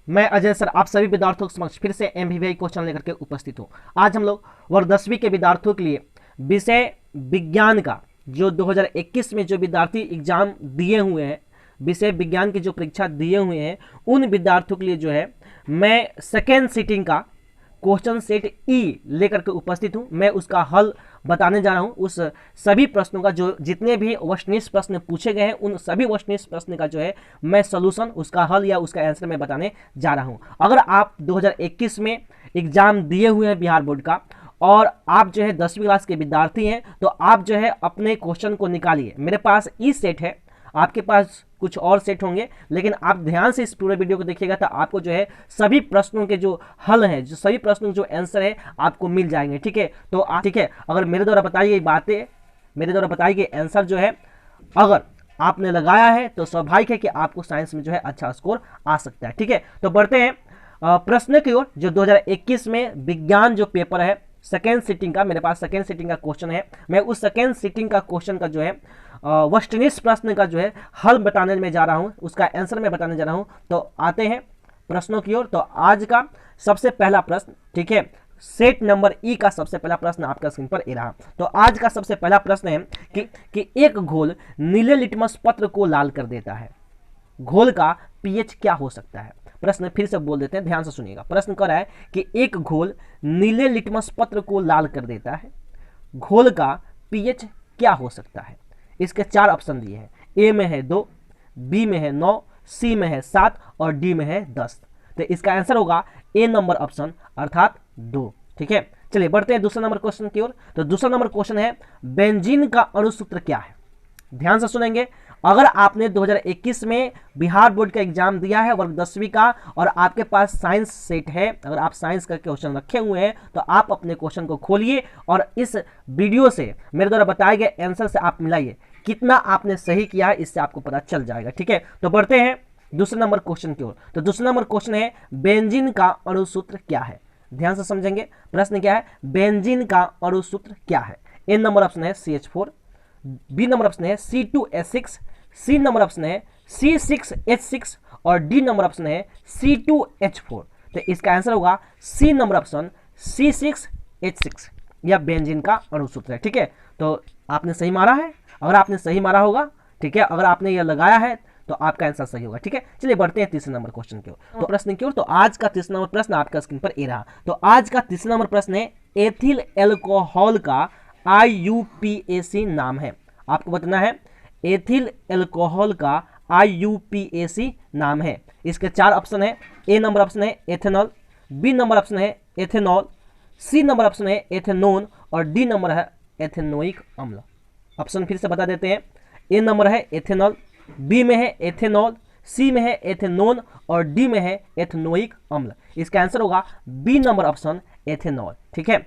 मैं अजय सर आप सभी विद्यार्थियों के समक्ष फिर से एमवीवीआई क्वेश्चन लेकर के उपस्थित हूँ। आज हम लोग वर्ग 10वीं के विद्यार्थियों के लिए विषय विज्ञान का जो 2021 में जो विद्यार्थी एग्जाम दिए हुए हैं, विषय विज्ञान की जो परीक्षा दिए हुए हैं, उन विद्यार्थियों के लिए जो है मैं सेकेंड सीटिंग का क्वेश्चन सेट ई लेकर के उपस्थित हूं। मैं उसका हल बताने जा रहा हूं। उस सभी प्रश्नों का जो जितने भी वस्तुनिष्ठ प्रश्न पूछे गए हैं, उन सभी वस्तुनिष्ठ प्रश्न का जो है मैं सॉल्यूशन, उसका हल या उसका आंसर मैं बताने जा रहा हूं। अगर आप 2021 में एग्जाम दिए हुए हैं बिहार बोर्ड का और आप जो है 10वीं क्लास के विद्यार्थी हैं, तो आप जो है अपने क्वेश्चन को निकालिए। मेरे पास ई सेट है, आपके पास कुछ और सेट होंगे, लेकिन आप ध्यान से इस पूरे वीडियो को देखिएगा तो आपको जो है सभी प्रश्नों के जो हल हैं, जो सभी प्रश्नों के जो आंसर है आपको मिल जाएंगे। ठीक है, तो ठीक है, अगर मेरे द्वारा बताई गई बातें, मेरे द्वारा बताई गई आंसर जो है अगर आपने लगाया है तो स्वाभाविक है कि आपको साइंस में जो है अच्छा स्कोर आ सकता है। ठीक है, तो बढ़ते हैं प्रश्न की ओर। जो 2021 में विज्ञान जो पेपर है सेकेंड सीटिंग का, मेरे पास सेकेंड सीटिंग का क्वेश्चन है। मैं उस सेकेंड सीटिंग का क्वेश्चन का जो है वस्तुनिष्ठ प्रश्न का जो है हल बताने में जा रहा हूं, उसका आंसर मैं बताने जा रहा हूं। तो आते हैं प्रश्नों की ओर। तो आज का सबसे पहला प्रश्न, ठीक है, सेट नंबर ई का सबसे पहला प्रश्न आपका स्क्रीन पर ए रहा। तो आज का सबसे पहला प्रश्न है कि एक घोल नीले लिटमस पत्र को लाल कर देता है, घोल का पीएच क्या हो सकता है? प्रश्न फिर से बोल देते हैं, ध्यान से सुनिएगा। प्रश्न कह रहा है कि एक घोल नीले लिटमस पत्र को लाल कर देता है, घोल का पीएच क्या हो सकता है? इसके 4 ऑप्शन दिए हैं। ए में है 2, बी में है 9, सी में है 7 और डी में है 10। तो इसका आंसर होगा ए नंबर ऑप्शन अर्थात 2। ठीक है, चलिए बढ़ते हैं दूसरे नंबर क्वेश्चन की ओर। तो दूसरा नंबर क्वेश्चन है बेंजीन का अणुसूत्र क्या है? ध्यान से सुनेंगे। अगर आपने 2021 में बिहार बोर्ड का एग्जाम दिया है वर्ग 10वीं का और आपके पास साइंस सेट है, अगर आप साइंस का क्वेश्चन रखे हुए हैं तो आप अपने क्वेश्चन को खोलिए और इस वीडियो से मेरे द्वारा बताए गए आंसर से आप मिलाइए कितना आपने सही किया है, इससे आपको पता चल जाएगा। ठीक है, तो बढ़ते हैं दूसरे नंबर क्वेश्चन की ओर। तो दूसरा नंबर क्वेश्चन है बेंजीन का अणुसूत्र क्या है? ध्यान से समझेंगे। प्रश्न क्या है? बेंजीन का अणुसूत्र क्या है? ए नंबर ऑप्शन है CH4, बी नंबर ऑप्शन है C2H6, सी नंबर ऑप्शन है C6H6 और डी नंबर ऑप्शन है C2H4। तो इसका आंसर होगा सी नंबर ऑप्शन C6H6, यह बेंजीन का अणुसूत्र है। ठीक है, तो आपने सही मारा है। अगर आपने सही मारा होगा, ठीक है, अगर आपने यह लगाया है तो आपका आंसर सही होगा। ठीक है, चलिए बढ़ते हैं तीसरे नंबर क्वेश्चन की ओर। तो प्रश्न की ओर, तो आज का तीसरा नंबर प्रश्न आपका स्क्रीन पर ए रहा। तो आज का तीसरा नंबर प्रश्न है एथिल एल्कोहल का IUPAC नाम है। आपको बताना है एथिल एल्कोहल का IUPAC नाम है। इसके 4 ऑप्शन है। ए नंबर ऑप्शन है एथेनॉल, बी नंबर ऑप्शन है एथेनॉल, सी नंबर ऑप्शन है एथेनोन और डी नंबर है एथेनोइक अम्ल। ऑप्शन फिर से बता देते हैं। ए नंबर है एथेनॉल, बी में है एथेनॉल, सी में है एथेनोन और डी में है एथेनोइक अम्ल। इसका आंसर होगा बी नंबर ऑप्शन एथेनॉल। ठीक है,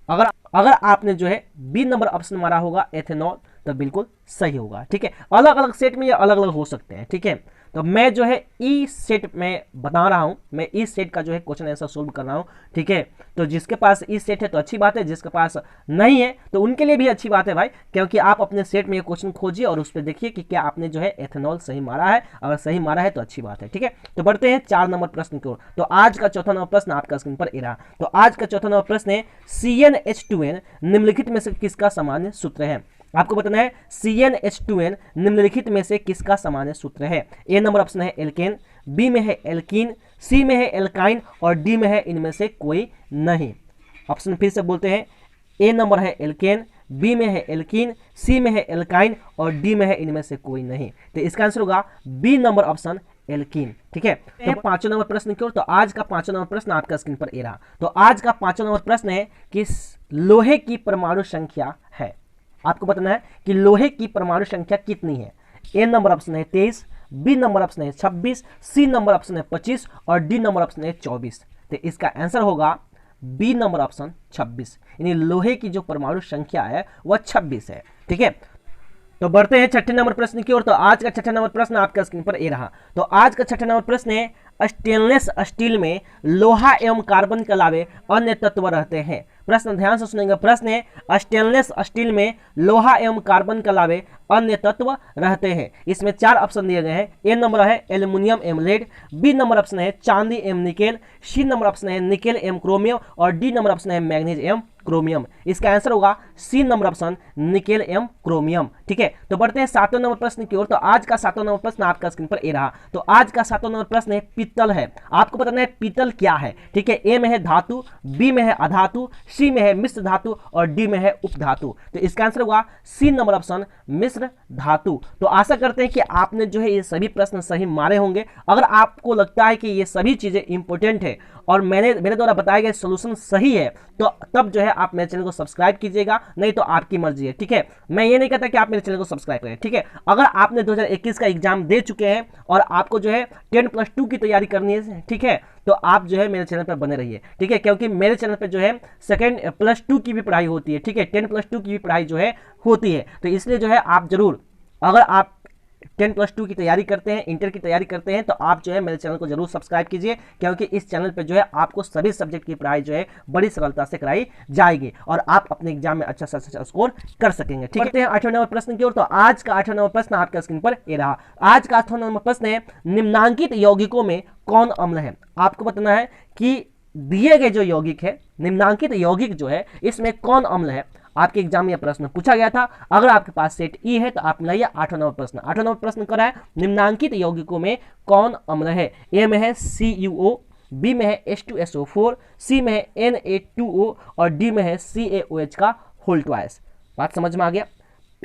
अगर आपने जो है बी नंबर ऑप्शन मारा होगा एथेनॉल तो बिल्कुल सही होगा। ठीक है, अलग अलग सेट में ये अलग अलग हो सकते हैं। ठीक है, तो मैं जो है ई सेट में बता रहा हूं, मैं ई सेट का जो है क्वेश्चन आंसर सोल्व कर रहा हूं। ठीक है, तो जिसके पास ई सेट है तो अच्छी बात है, जिसके पास नहीं है तो उनके लिए भी अच्छी बात है भाई, क्योंकि आप अपने सेट में ये क्वेश्चन खोजिए और उस पर देखिए कि क्या आपने जो है एथेनॉल सही मारा है। अगर सही मारा है तो अच्छी बात है। ठीक है, तो बढ़ते हैं 4 नंबर प्रश्न की ओर। तो आज का चौथा नंबर प्रश्न आपका स्क्रीन पर ए रहा। तो आज का चौथा नंबर प्रश्न है CnH2n निम्नलिखित में से किसका सामान्य सूत्र है? आपको बताना है CnH2n निम्नलिखित में से किसका सामान्य सूत्र है? ए नंबर ऑप्शन है एल्केन, बी में है एल्कीन, सी में है एल्काइन और डी में है इनमें से कोई नहीं। ऑप्शन फिर से बोलते हैं। ए नंबर है एल्केन, बी में है एल्कीन, सी में है एल्काइन और डी में है इनमें से कोई नहीं। तो इसका आंसर होगा बी नंबर ऑप्शन एल्कीन। ठीक है, तो 5 नंबर प्रश्न की ओर। तो आज का 5 नंबर प्रश्न आपका स्क्रीन पर ए रहा। तो आज का 5 नंबर प्रश्न है कि लोहे की परमाणु संख्या है। आपको बताना है कि लोहे की परमाणु संख्या कितनी है। ए नंबर ऑप्शन है 23, बी नंबर ऑप्शन है 26, सी नंबर ऑप्शन है 25 और डी नंबर ऑप्शन है 24। तो इसका आंसर होगा बी नंबर ऑप्शन 26, यानी लोहे की जो परमाणु संख्या है वह 26 है। ठीक है, तो बढ़ते हैं छठे नंबर प्रश्न की ओर। तो आज का छठा नंबर प्रश्न आपका स्क्रीन पर ए रहा। तो आज का छठा नंबर प्रश्न है स्टेनलेस स्टील में लोहा एवं कार्बन के अलावे अन्य तत्व रहते हैं। प्रश्न ध्यान से सुनेंगे। प्रश्न है स्टेनलेस स्टील में लोहा एवं कार्बन के अलावे अन्य तत्व रहते हैं। इसमें 4 ऑप्शन दिए गए हैं। ए नंबर है एल्यूमिनियम एवं लेड, बी नंबर ऑप्शन है चांदी एवं निकेल, सी नंबर ऑप्शन है निकेल एवं क्रोमियम और डी नंबर ऑप्शन है मैग्नीज एवं क्रोमियम। इसका आंसर होगा सी नंबर ऑप्शन निकेल एवं क्रोमियम। ठीक है, तो बढ़ते हैं 7वें नंबर प्रश्न की ओर। तो आज का 7वां नंबर प्रश्न आपका स्क्रीन पर ए रहा। तो आज का 7वां नंबर प्रश्न है पीतल है। आपको बताना है पीतल क्या है। ठीक है, ए में है धातु, बी में है अधातु, सी में है मिश्र धातु और डी में है उपधातु। तो इसका आंसर होगा सी नंबर ऑप्शन मिश्र धातु। तो आशा करते हैं कि आपने जो है ये सभी प्रश्न सही मारे होंगे। अगर आपको लगता है कि ये सभी चीजें इंपॉर्टेंट है और मेरे द्वारा बताए गए सोल्यूशन सही है तो तब जो है आप मेरे चैनल को सब्सक्राइब कीजिएगा, नहीं तो आपकी मर्जी है। ठीक है, मैं ये नहीं कहता कि आप मेरे चैनल को सब्सक्राइब करें। ठीक है, अगर आपने 2021 का एग्जाम दे चुके हैं और आपको जो है 10+2 की तैयारी करनी है, ठीक है, तो आप जो है मेरे चैनल पर बने रहिए। ठीक है, क्योंकि मेरे चैनल पर जो है 2+2 की भी पढ़ाई होती है। ठीक है, 10+2 की भी पढ़ाई जो है होती है। तो इसलिए जो है आप जरूर, अगर आप 10+2 की तैयारी करते हैं, इंटर की तैयारी करते हैं, तो आप जो है मेरे चैनल को जरूर सब्सक्राइब कीजिए, क्योंकि इस चैनल पे जो है आपको सभी सब्जेक्ट की पढ़ाई जो है बड़ी सरलता से कराई जाएगी और आप अपने एग्जाम में अच्छा से अच्छा स्कोर कर सकेंगे। ठीक है, 8वें नंबर प्रश्न की ओर। तो आज का 8वां नंबर प्रश्न आपके स्क्रीन पर ये रहा। आज का 8वां नंबर प्रश्न है निम्नांकित यौगिकों में कौन अम्ल है। आपको बताना है कि दिए गए जो यौगिक है, निम्नांकित यौगिक जो है, इसमें कौन अम्ल है। आपके एग्जाम में यह प्रश्न पूछा गया था। अगर आपके पास सेट ई है तो आप मिलाइए 8वां नंबर प्रश्न। 8वां नंबर प्रश्न कर रहा है निम्नांकित यौगिकों में कौन अम्ल है। ए में है CuO, बी में है H2SO4, सी में है Na2O और डी में है CaOH का होल ट्वाइस। बात समझ में आ गया।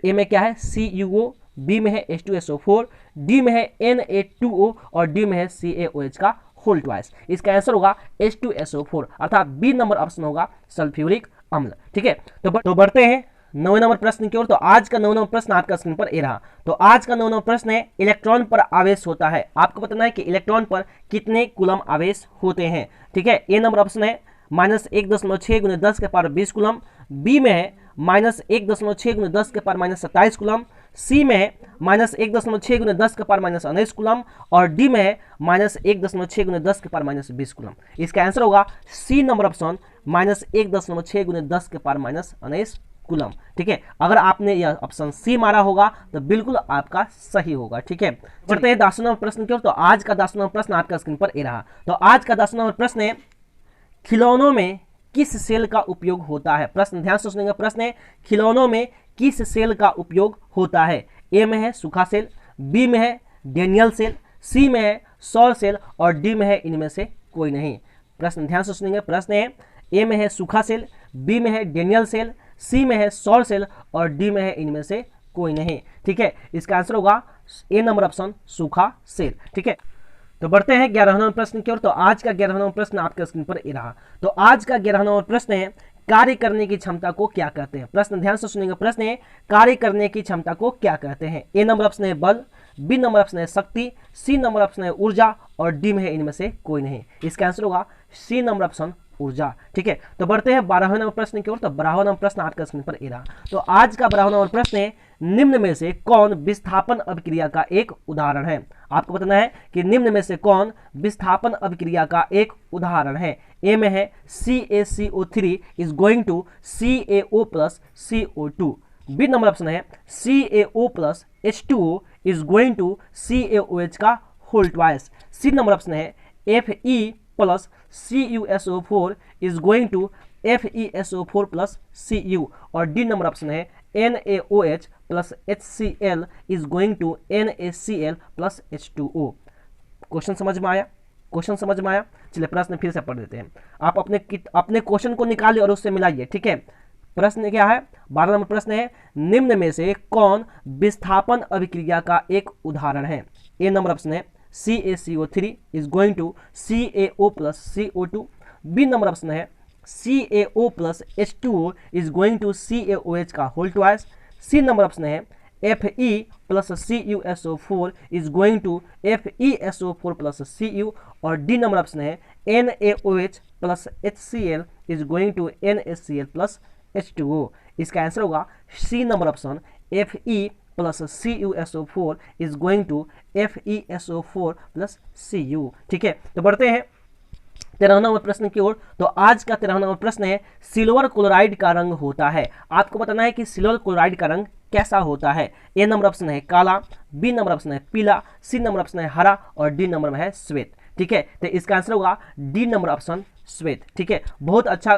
ए में क्या है CuO, बी में है H2SO4, डी में है Na2O और डी में है CaOH का होल ट्वाइस। इसका आंसर होगा H2SO4 अर्थात बी नंबर ऑप्शन होगा सल्फ्यूरिक अम्ल। ठीक है, तो बढ़ते हैं 9वें नंबर प्रश्न की ओर। तो आज का 9वां नंबर प्रश्न आपका स्क्रीन पर ए रहा। तो आज का 9वां नंबर प्रश्न है इलेक्ट्रॉन पर आवेश होता है। आपको बताना है कि इलेक्ट्रॉन पर कितने कूलम आवेश होते हैं। ठीक है, ए नंबर ऑप्शन है -1.6 × 10 के पावर 20 कूलम, बी में है -1.6 × 10 के पावर -27 कूलम, सी में है -1.6 × 10 के पावर -19 कूलम और डी में है -1.6 × 10 के पावर -20 कूलम। इसका आंसर होगा सी नंबर ऑप्शन -1.6 × 10 के पावर -19 कूलम। ठीक है, अगर आपने यह ऑप्शन सी मारा होगा तो बिल्कुल आपका सही होगा। ठीक है, बढ़ते हैं 10वें नंबर प्रश्न की ओर। तो आज का 10वां नंबर प्रश्न आपका स्क्रीन पर ए रहा। तो आज का 10वां नंबर प्रश्न है खिलौनों में किस सेल का उपयोग होता है। प्रश्न ध्यान से सुनेंगे। प्रश्न है खिलौनों में किस सेल का उपयोग होता है। ए में है सूखा सेल, बी में है डेनियल सेल, सी में है सौर सेल और डी में है इनमें से कोई नहीं। प्रश्न ध्यान से सुनेंगे। प्रश्न है ए में है सूखा सेल, बी में है डेनियल सेल, सी में है सौर सेल और डी में है इनमें से कोई नहीं। ठीक है, इसका आंसर होगा ए नंबर ऑप्शन सूखा सेल। ठीक है, तो बढ़ते हैं 11वें नंबर प्रश्न की ओर। तो आज का 11वां नंबर प्रश्न आपके स्क्रीन पर ए रहा। तो आज का 11वां नंबर प्रश्न है कार्य करने की क्षमता को क्या कहते हैं। प्रश्न ध्यान से सुनेंगे। प्रश्न है कार्य करने की क्षमता को क्या कहते हैं। ए नंबर ऑप्शन है बल, बी नंबर ऑप्शन है शक्ति, सी नंबर ऑप्शन है ऊर्जा और डी में है इनमें से कोई नहीं। इसका आंसर होगा सी नंबर ऑप्शन ऊर्जा। ठीक है, तो बढ़ते हैं 12वें नंबर प्रश्न की ओर। तो 12वां नंबर प्रश्न आपका स्क्रीन पर ए रहा। तो आज का 12वां नंबर प्रश्न है निम्न में से कौन विस्थापन अभिक्रिया का एक उदाहरण है। आपको बताना है कि निम्न में से कौन विस्थापन अभिक्रिया का एक उदाहरण है। ए में है CaCO3 is going to CaO plus CO2, B number option है CaO plus H2O is going to CaOH का whole twice, C number option है Fe plus CuSO4 is going to FeSO4 plus Cu और D number option है NaOH plus HCl is going to NaCl plus H2O। Question समझ में आया? Question समझ में आया? चलिए प्रश्न फिर से पढ़ देते हैं। आप अपने क्वेश्चन को निकालिए और उससे मिलाइए। ठीक है, प्रश्न क्या है? 12 नंबर प्रश्न है निम्न में से कौन विस्थापन अभिक्रिया का एक उदाहरण है। ए नंबर ऑप्शन है CaCO3 is going to CaO plus CO2, B number option है CaO plus H2O is going to CaOH का whole twice, C number option है Fe plus CuSO4 is going to FeSO4 plus Cu और D number option है NaOH plus HCl is going to NaCl plus H2O। इसका answer होगा C number option Fe plus CuSO4 is going to FeSO4 plus Cu। ठीक है, तो बढ़ते हैं 13वां प्रश्न की ओर। तो आज का 13वां प्रश्न है, सिल्वर क्लोराइड का रंग होता है। आपको बताना है कि सिल्वर क्लोराइड का रंग कैसा होता है। ए नंबर ऑप्शन है काला, बी नंबर ऑप्शन है पीला, सी नंबर ऑप्शन है हरा और डी नंबर में है श्वेत। ठीक है, तो इसका आंसर होगा डी नंबर ऑप्शन श्वेत। ठीक है, बहुत अच्छा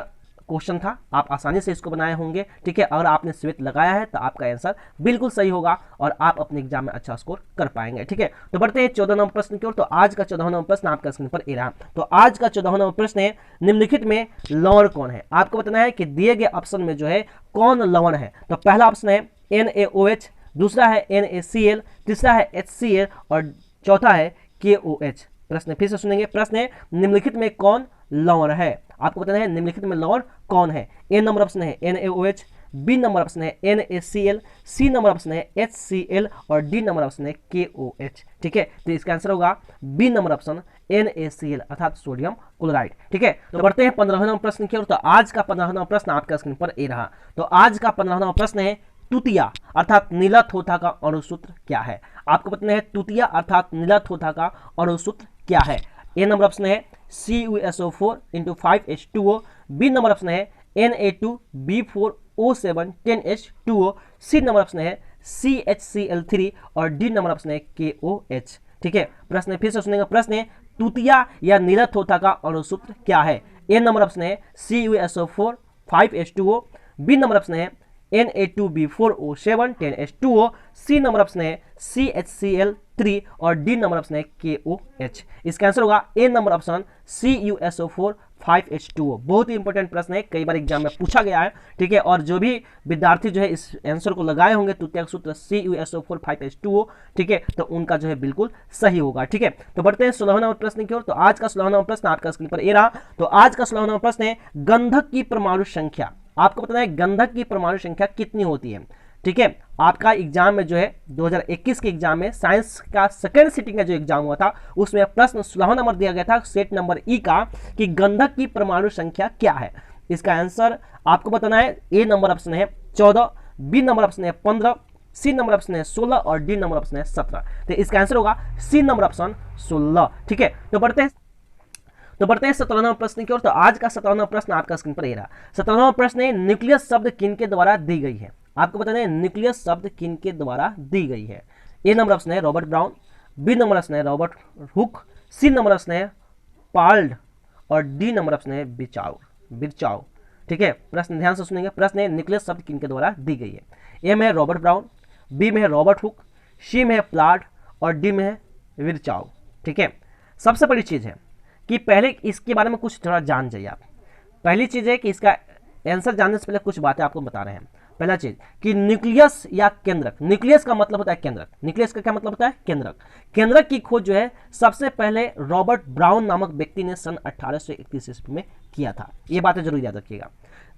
क्वेश्चन था, आप आसानी से इसको बनाए होंगे। ठीक है, अगर आपने श्वेत लगाया है तो आपका आंसर बिल्कुल सही होगा और आप अपने एग्जाम में अच्छा स्कोर कर पाएंगे। ठीक है, तो बढ़ते हैं 14 नंबर प्रश्न की ओर। तो आज का 14 नंबर प्रश्न आपका स्क्रीन पर रहा। तो आज का 14 नंबर प्रश्न है, निम्नलिखित में लवण कौन है। आपको बताना है कि दिए गए ऑप्शन में जो है कौन लवण है। तो पहला ऑप्शन है NaOH, दूसरा है NaCl, तीसरा है HCl और चौथा है KOH। प्रश्न फिर से सुनेंगे। प्रश्न है, निम्नलिखित में कौन लवण है। आपको बताना है निम्नलिखित में लवण कौन है। ए नंबर ऑप्शन है NaOH, बी नंबर ऑप्शन है NaCl, सी नंबर ऑप्शन है HCl और डी नंबर ऑप्शन है KOH। ठीक है, तो इसका आंसर होगा बी नंबर ऑप्शन NaCl अर्थात सोडियम क्लोराइड। ठीक है, तो बढ़ते हैं 15वें नंबर प्रश्न की ओर। तो आज का 15वां प्रश्न आपका स्क्रीन पर ये रहा। तो आज का 15वां प्रश्न है, तुतिया अर्थात नीला थोथा का अणुसूत्र क्या है। आपको बताना है तुतिया अर्थात नीला थोथा का अणुसूत्र क्या है। ए नंबर ऑप्शन है CuSO4 × 5H2O, B number option है Na2B4O7 10H2O, सी नंबर ऑप्शन है CHCl3 और डी नंबर ऑप्शन है KOH। ठीक है, प्रश्न फिर से सुनेंगे। प्रश्न है, तुतिया या नीला थोथा का अणुसूत्र क्या है। ए नंबर ऑप्शन है CuSO4 5H2O, B number option है Na2B4O7 10H2O, सी नंबर ऑप्शन है CHCl3 और डी नंबर ऑप्शन है KOH। इसका आंसर होगा ए नंबर ऑप्शन CuSO4 5H2O। बहुत ही इंपॉर्टेंट प्रश्न है, कई बार एग्जाम में पूछा गया है। ठीक है, और जो भी विद्यार्थी जो है इस आंसर को लगाए होंगे तुतिया का सूत्र CuSO4 5H2O, ठीक है, तो उनका जो है बिल्कुल सही होगा। ठीक है, तो बढ़ते हैं 16वें नंबर प्रश्न की ओर। तो आज का 16वां प्रश्न आपका स्क्रीन पर ये रहा। तो आज का 16वां नंबर प्रश्न है, गंधक की परमाणु संख्या। आपको बताना है गंधक की परमाणु संख्या कितनी होती है। ठीक है, आपका एग्जाम में जो है 2021 के एग्जाम में साइंस का सेकंड सिटिंग का जो एग्जाम हुआ था उसमें प्रश्न 16वां नंबर दिया गया था सेट नंबर ई का कि गंधक की परमाणु संख्या क्या है। इसका आंसर आपको बताना है। ए नंबर ऑप्शन है 14, बी नंबर ऑप्शन है 15, सी नंबर ऑप्शन है 16 और डी नंबर ऑप्शन है 17। तो इसका आंसर होगा सी नंबर ऑप्शन 16। ठीक है, तो बढ़ते हैं 17वां प्रश्न की ओर। तो आज का 17वां प्रश्न आपका स्क्रीन पर ये रहा। 17वां प्रश्न है, न्यूक्लियस शब्द किनके द्वारा दी गई है। आपको बताना है न्यूक्लियस शब्द किनके द्वारा दी गई है। ए नंबर ऑप्शन है Robert Brown, B number option है Robert Hooke, C number option है पार्ल्ड और डी नंबर ऑप्शन है बिरचाउ। ठीक है, प्रश्न ध्यान से सुनेंगे। प्रश्न है, न्यूक्लियस शब्द किनके द्वारा दी गई है। ए में है रॉबर्ट ब्राउन, बी में है रॉबर्ट हुक, सी में है प्लाड और डी में है बिरचाउ। ठीक है, सबसे बड़ी चीज़ है कि पहले इसके बारे में कुछ थोड़ा जान जाइए आप। पहली चीज़ है कि इसका आंसर जानने से पहले कुछ बातें आपको बता रहे हैं। पहला चीज कि न्यूक्लियस या केंद्रक, न्यूक्लियस का मतलब होता है केंद्रक। न्यूक्लियस का क्या मतलब होता है? केंद्रक। केंद्रक की खोज जो है सबसे पहले रॉबर्ट ब्राउन नामक व्यक्ति ने सन 1831 ईस्वी में किया था। ये बातें जरूर याद रखिएगा।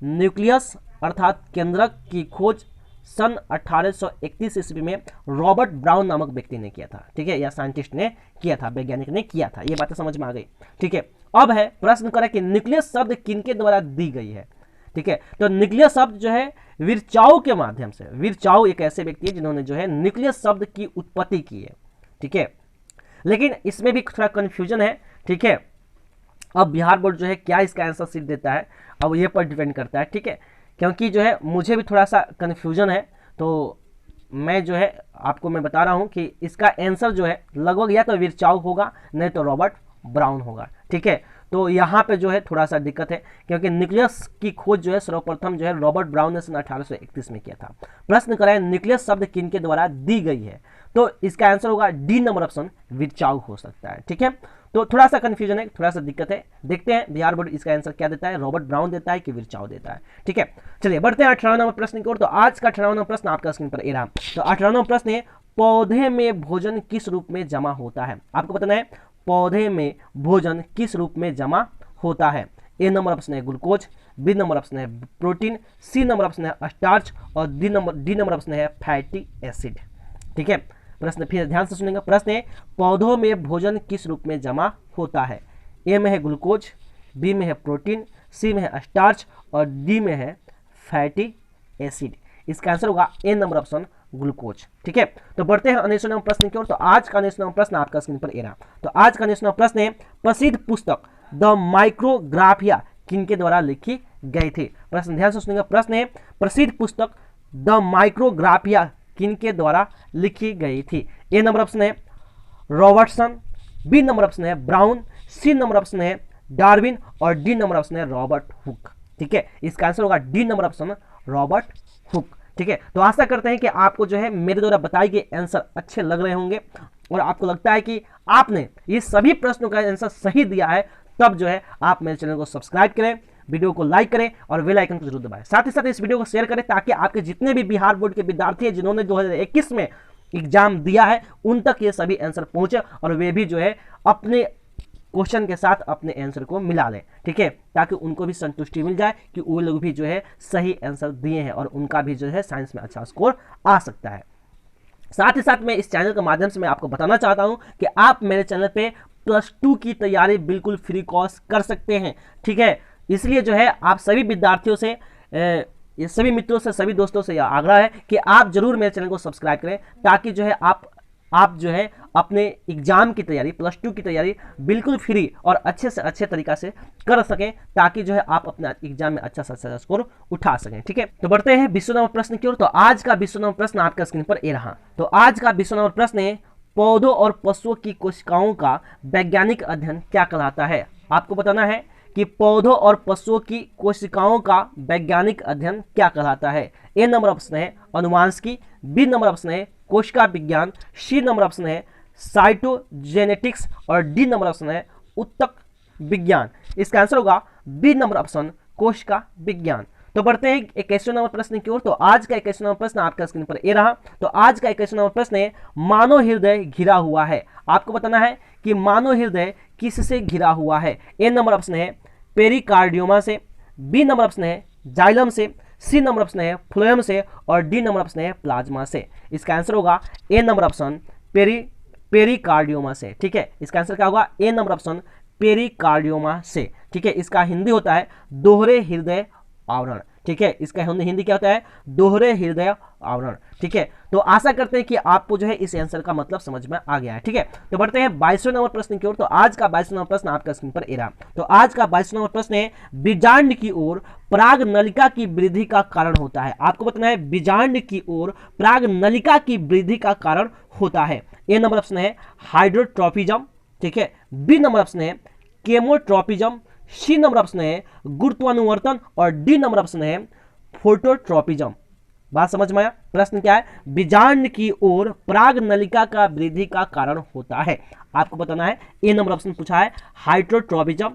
न्यूक्लियस अर्थात केंद्रक की खोज सन 1831 ईस्वी में रॉबर्ट ब्राउन नामक व्यक्ति ने किया था। ठीक है, या साइंटिस्ट ने किया था, वैज्ञानिक ने किया था। ये बातें समझ में आ गई। ठीक है, अब है प्रश्न करें कि न्यूक्लियस शब्द किनके द्वारा दी गई है। ठीक है, तो न्यूक्लियस शब्द जो है विरचाउ के माध्यम से। विरचाउ एक ऐसे व्यक्ति है जिन्होंने जो है न्यूक्लियस शब्द की उत्पत्ति की है। ठीक है, लेकिन इसमें भी थोड़ा कंफ्यूजन है। ठीक है, अब बिहार बोर्ड जो है क्या इसका आंसर सीट देता है, अब ये पर डिपेंड करता है। ठीक है, क्योंकि जो है मुझे भी थोड़ा सा कन्फ्यूजन है, तो मैं जो है आपको मैं बता रहा हूँ कि इसका आंसर जो है लगभग या तो विरचाउ होगा नहीं तो रॉबर्ट ब्राउन होगा। ठीक है, तो यहाँ पे जो है थोड़ा सा दिक्कत है क्योंकि न्यूक्लियस की खोज जो है सर्वप्रथम जो है रॉबर्ट ब्राउन ने सन 1831 में किया था। प्रश्न करें न्यूक्लियस शब्द किनके द्वारा दी गई है, तो इसका आंसर होगा डी नंबर ऑप्शन विरचाउ हो सकता है। ठीक है, तो थोड़ा सा कंफ्यूजन है, थोड़ा सा दिक्कत है। देखते हैं बिहार बोर्ड इसका आंसर क्या देता है, रॉबर्ट ब्राउन देता है कि विरचाउ देता है। ठीक है, चलिए बढ़ते हैं 18वां नंबर प्रश्न की ओर। तो आज का 18वां प्रश्न आपका स्क्रीन पर रहा। तो 18वां प्रश्न है, पौधे में भोजन किस रूप में जमा होता है। आपको बताना है पौधे में भोजन किस रूप में जमा होता है। ए नंबर ऑप्शन है ग्लूकोज, बी नंबर ऑप्शन है प्रोटीन, सी नंबर ऑप्शन है स्टार्च और डी नंबर ऑप्शन है फैटी एसिड। ठीक है, प्रश्न फिर ध्यान से सुनेंगे। प्रश्न है पौधों में भोजन किस रूप में जमा होता है। ए में है ग्लूकोज, बी में है प्रोटीन, सी में है स्टार्च और डी में है फैटी एसिड। इसका आंसर होगा ए नंबर ऑप्शन ग्लूकोज। ठीक है, तो बढ़ते हैं 19वें प्रश्न की ओर। तो आज का 19वां प्रश्न आपका स्क्रीन पर रहा। तो आज का 19वां प्रश्न है, प्रसिद्ध पुस्तक द माइक्रोग्राफिया किनके द्वारा लिखी गई थी? प्रश्न ध्यान से सुनिएगा। प्रश्न है प्रसिद्ध पुस्तक द माइक्रोग्राफिया किनके द्वारा लिखी गई थी? ए नंबर ऑप्शन है रॉबर्टसन, बी नंबर ऑप्शन है ब्राउन, सी नंबर ऑप्शन है डार्विन और डी नंबर ऑप्शन है रॉबर्ट हुक। ठीक है, इसका आंसर होगा D number option Robert Hooke. ठीक है, तो आशा करते हैं कि आपको जो है मेरे द्वारा बताई गई आंसर अच्छे लग रहे होंगे और आपको लगता है कि आपने ये सभी प्रश्नों का आंसर सही दिया है, तब जो है आप मेरे चैनल को सब्सक्राइब करें, वीडियो को लाइक करें और बेल आइकन को जरूर दबाएं। साथ ही साथ इस वीडियो को शेयर करें ताकि आपके जितने भी बिहार बोर्ड के विद्यार्थी हैं जिन्होंने 2021 में एग्जाम दिया है उन तक ये सभी आंसर पहुंचे और वे भी जो है अपने क्वेश्चन के साथ अपने आंसर को मिला लें। ठीक है, ताकि उनको भी संतुष्टि मिल जाए कि वो लोग भी जो है सही आंसर दिए हैं और उनका भी जो है साइंस में अच्छा स्कोर आ सकता है। साथ ही साथ मैं इस चैनल के माध्यम से मैं आपको बताना चाहता हूं कि आप मेरे चैनल पे +2 की तैयारी बिल्कुल फ्री कॉस्ट कर सकते हैं। ठीक है, इसलिए जो है आप सभी विद्यार्थियों से ये सभी मित्रों से सभी दोस्तों से यह आग्रह है कि आप जरूर मेरे चैनल को सब्सक्राइब करें ताकि जो है आप जो है अपने एग्जाम की तैयारी +2 की तैयारी बिल्कुल फ्री और अच्छे से अच्छे तरीका से कर सकें ताकि जो है आप अपना एग्जाम में अच्छा से अच्छा स्कोर उठा सकें। ठीक है, तो बढ़ते हैं 20 नंबर प्रश्न की ओर। तो आज का 20 नंबर प्रश्न आपका स्क्रीन पर ये रहा। तो आज का 20 नंबर प्रश्न है पौधों और पशुओं की कोशिकाओं का वैज्ञानिक अध्ययन क्या कहलाता है? आपको बताना है कि पौधों और पशुओं की कोशिकाओं का वैज्ञानिक अध्ययन क्या कहलाता है? ए नंबर ऑप्शन है अनुवांशिकी, बी नंबर ऑप्शन है कोशिका विज्ञान, सी नंबर ऑप्शन है साइटोजेनेटिक्स और डी नंबर ऑप्शन है उत्तक विज्ञान। इसका आंसर होगा बी नंबर ऑप्शन कोशिका विज्ञान। तो बढ़ते हैं 21वें नंबर प्रश्न की ओर। तो आज का 21वां नंबर प्रश्न आपका स्क्रीन पर ये रहा। तो आज का 21वां नंबर प्रश्न है मानव हृदय घिरा हुआ है। आपको बताना है कि मानव हृदय किससे घिरा हुआ है? ए नंबर ऑप्शन है पेरिकार्डियोमा से, बी नंबर ऑप्शन है जाइलम से, सी नंबर ऑप्शन है फ्लोएम से और डी नंबर ऑप्शन है प्लाज्मा से। इसका आंसर होगा ए नंबर ऑप्शन पेरिकार्डियोमा से। ठीक है, इसका आंसर क्या होगा? ए नंबर ऑप्शन पेरिकार्डियोमा से। ठीक है, इसका हिंदी होता है दोहरे हृदय आवरण। ठीक है, इसका हिंदी क्या होता है? दोहरे हृदय आवरण। ठीक है, तो आशा करते हैं कि आपको जो है इस आंसर का मतलब समझ में आ गया है। ठीक है, तो बढ़ते हैं 22वें नंबर प्रश्न की ओर। तो आज का 22वां नंबर प्रश्न आपका स्क्रीन पर रहा। तो आज का 22वां नंबर प्रश्न है बीजांड की ओर पराग नलिका की वृद्धि का कारण होता है। आपको बताना है बीजांड की ओर पराग नलिका की वृद्धि का कारण होता है। ए नंबर ऑप्शन है हाइड्रोट्रोपिज्म। ठीक है, बी नंबर ऑप्शन है केमोट्रोपिज्म, सी नंबर ऑप्शन है गुरुत्वानुवर्तन और डी नंबर ऑप्शन है फोटोट्रोपिज्म। बात समझ में आया? प्रश्न क्या है? बीजांड की ओर पराग नलिका का वृद्धि का कारण होता है। आपको बताना है ए नंबर ऑप्शन पूछा है हाइड्रोट्रोपिज्म।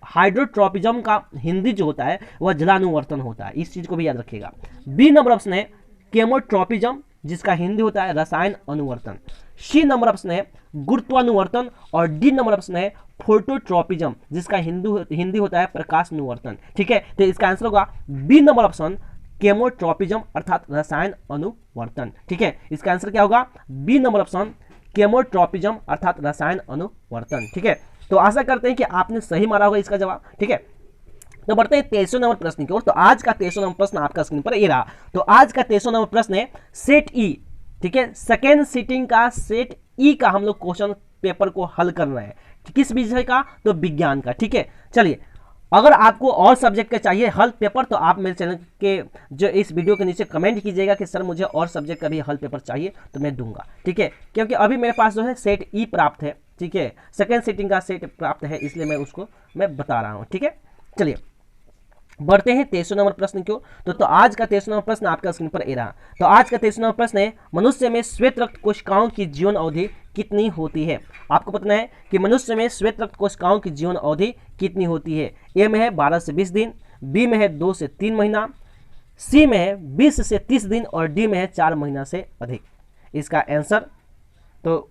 हाइड्रोट्रोपिज्म का हिंदी जो होता है वह जलानुवर्तन होता है, इस चीज को भी याद रखिएगा। बी नंबर ऑप्शन है केमोट्रोपिज्म जिसका हिंदी होता है रसायन अनुवर्तन, सी नंबर ऑप्शन है गुरुत्वानुवर्तन और डी नंबर ऑप्शन है फोटोट्रोपिज्म जिसका हिंदी होता है प्रकाश अनुवर्तन। ठीक है, तो इसका आंसर होगा बी नंबर ऑप्शन केमोट्रोपिज्म अर्थात रसायन अनुवर्तन। ठीक है, इसका आंसर क्या होगा? बी नंबर ऑप्शन केमोट्रोपिज्म अर्थात रसायन अनुवर्तन। ठीक है, तो आशा करते हैं कि आपने सही मारा होगा इसका जवाब। ठीक है, तो बढ़ते हैं 23वें नंबर प्रश्न की ओर। तो आज का 23वां नंबर प्रश्न आपका स्क्रीन पर ये रहा। तो आज का 23वां नंबर प्रश्न है सेट ई। ठीक है, सेकेंड सीटिंग का सेट ई का हम लोग क्वेश्चन पेपर को हल कर रहे हैं। किस विषय का? तो विज्ञान का। ठीक है, चलिए अगर आपको और सब्जेक्ट का चाहिए हल पेपर तो आप मेरे चैनल के जो इस वीडियो के नीचे कमेंट कीजिएगा कि सर मुझे और सब्जेक्ट का भी हल पेपर चाहिए तो मैं दूंगा। ठीक है, क्योंकि अभी मेरे पास जो है सेट ई प्राप्त है। ठीक है, सेकेंड सीटिंग का सेट प्राप्त है इसलिए मैं उसको बता रहा हूँ। ठीक है, चलिए बढ़ते हैं 23वें नंबर प्रश्न की ओर। तो आज का 23वां नंबर प्रश्न आपका स्क्रीन पर ये रहा। तो आज का 23वां नंबर प्रश्न है मनुष्य में श्वेत रक्त कोशिकाओं की जीवन अवधि कितनी होती है? आपको बताना है कि मनुष्य में श्वेत रक्त कोशिकाओं की जीवन अवधि कितनी होती है। ए में है 12 से 20 दिन, बी में है 2 से 3 महीना, सी में है 20 से 30 दिन और डी में है 4 महीना से अधिक। इसका आंसर तो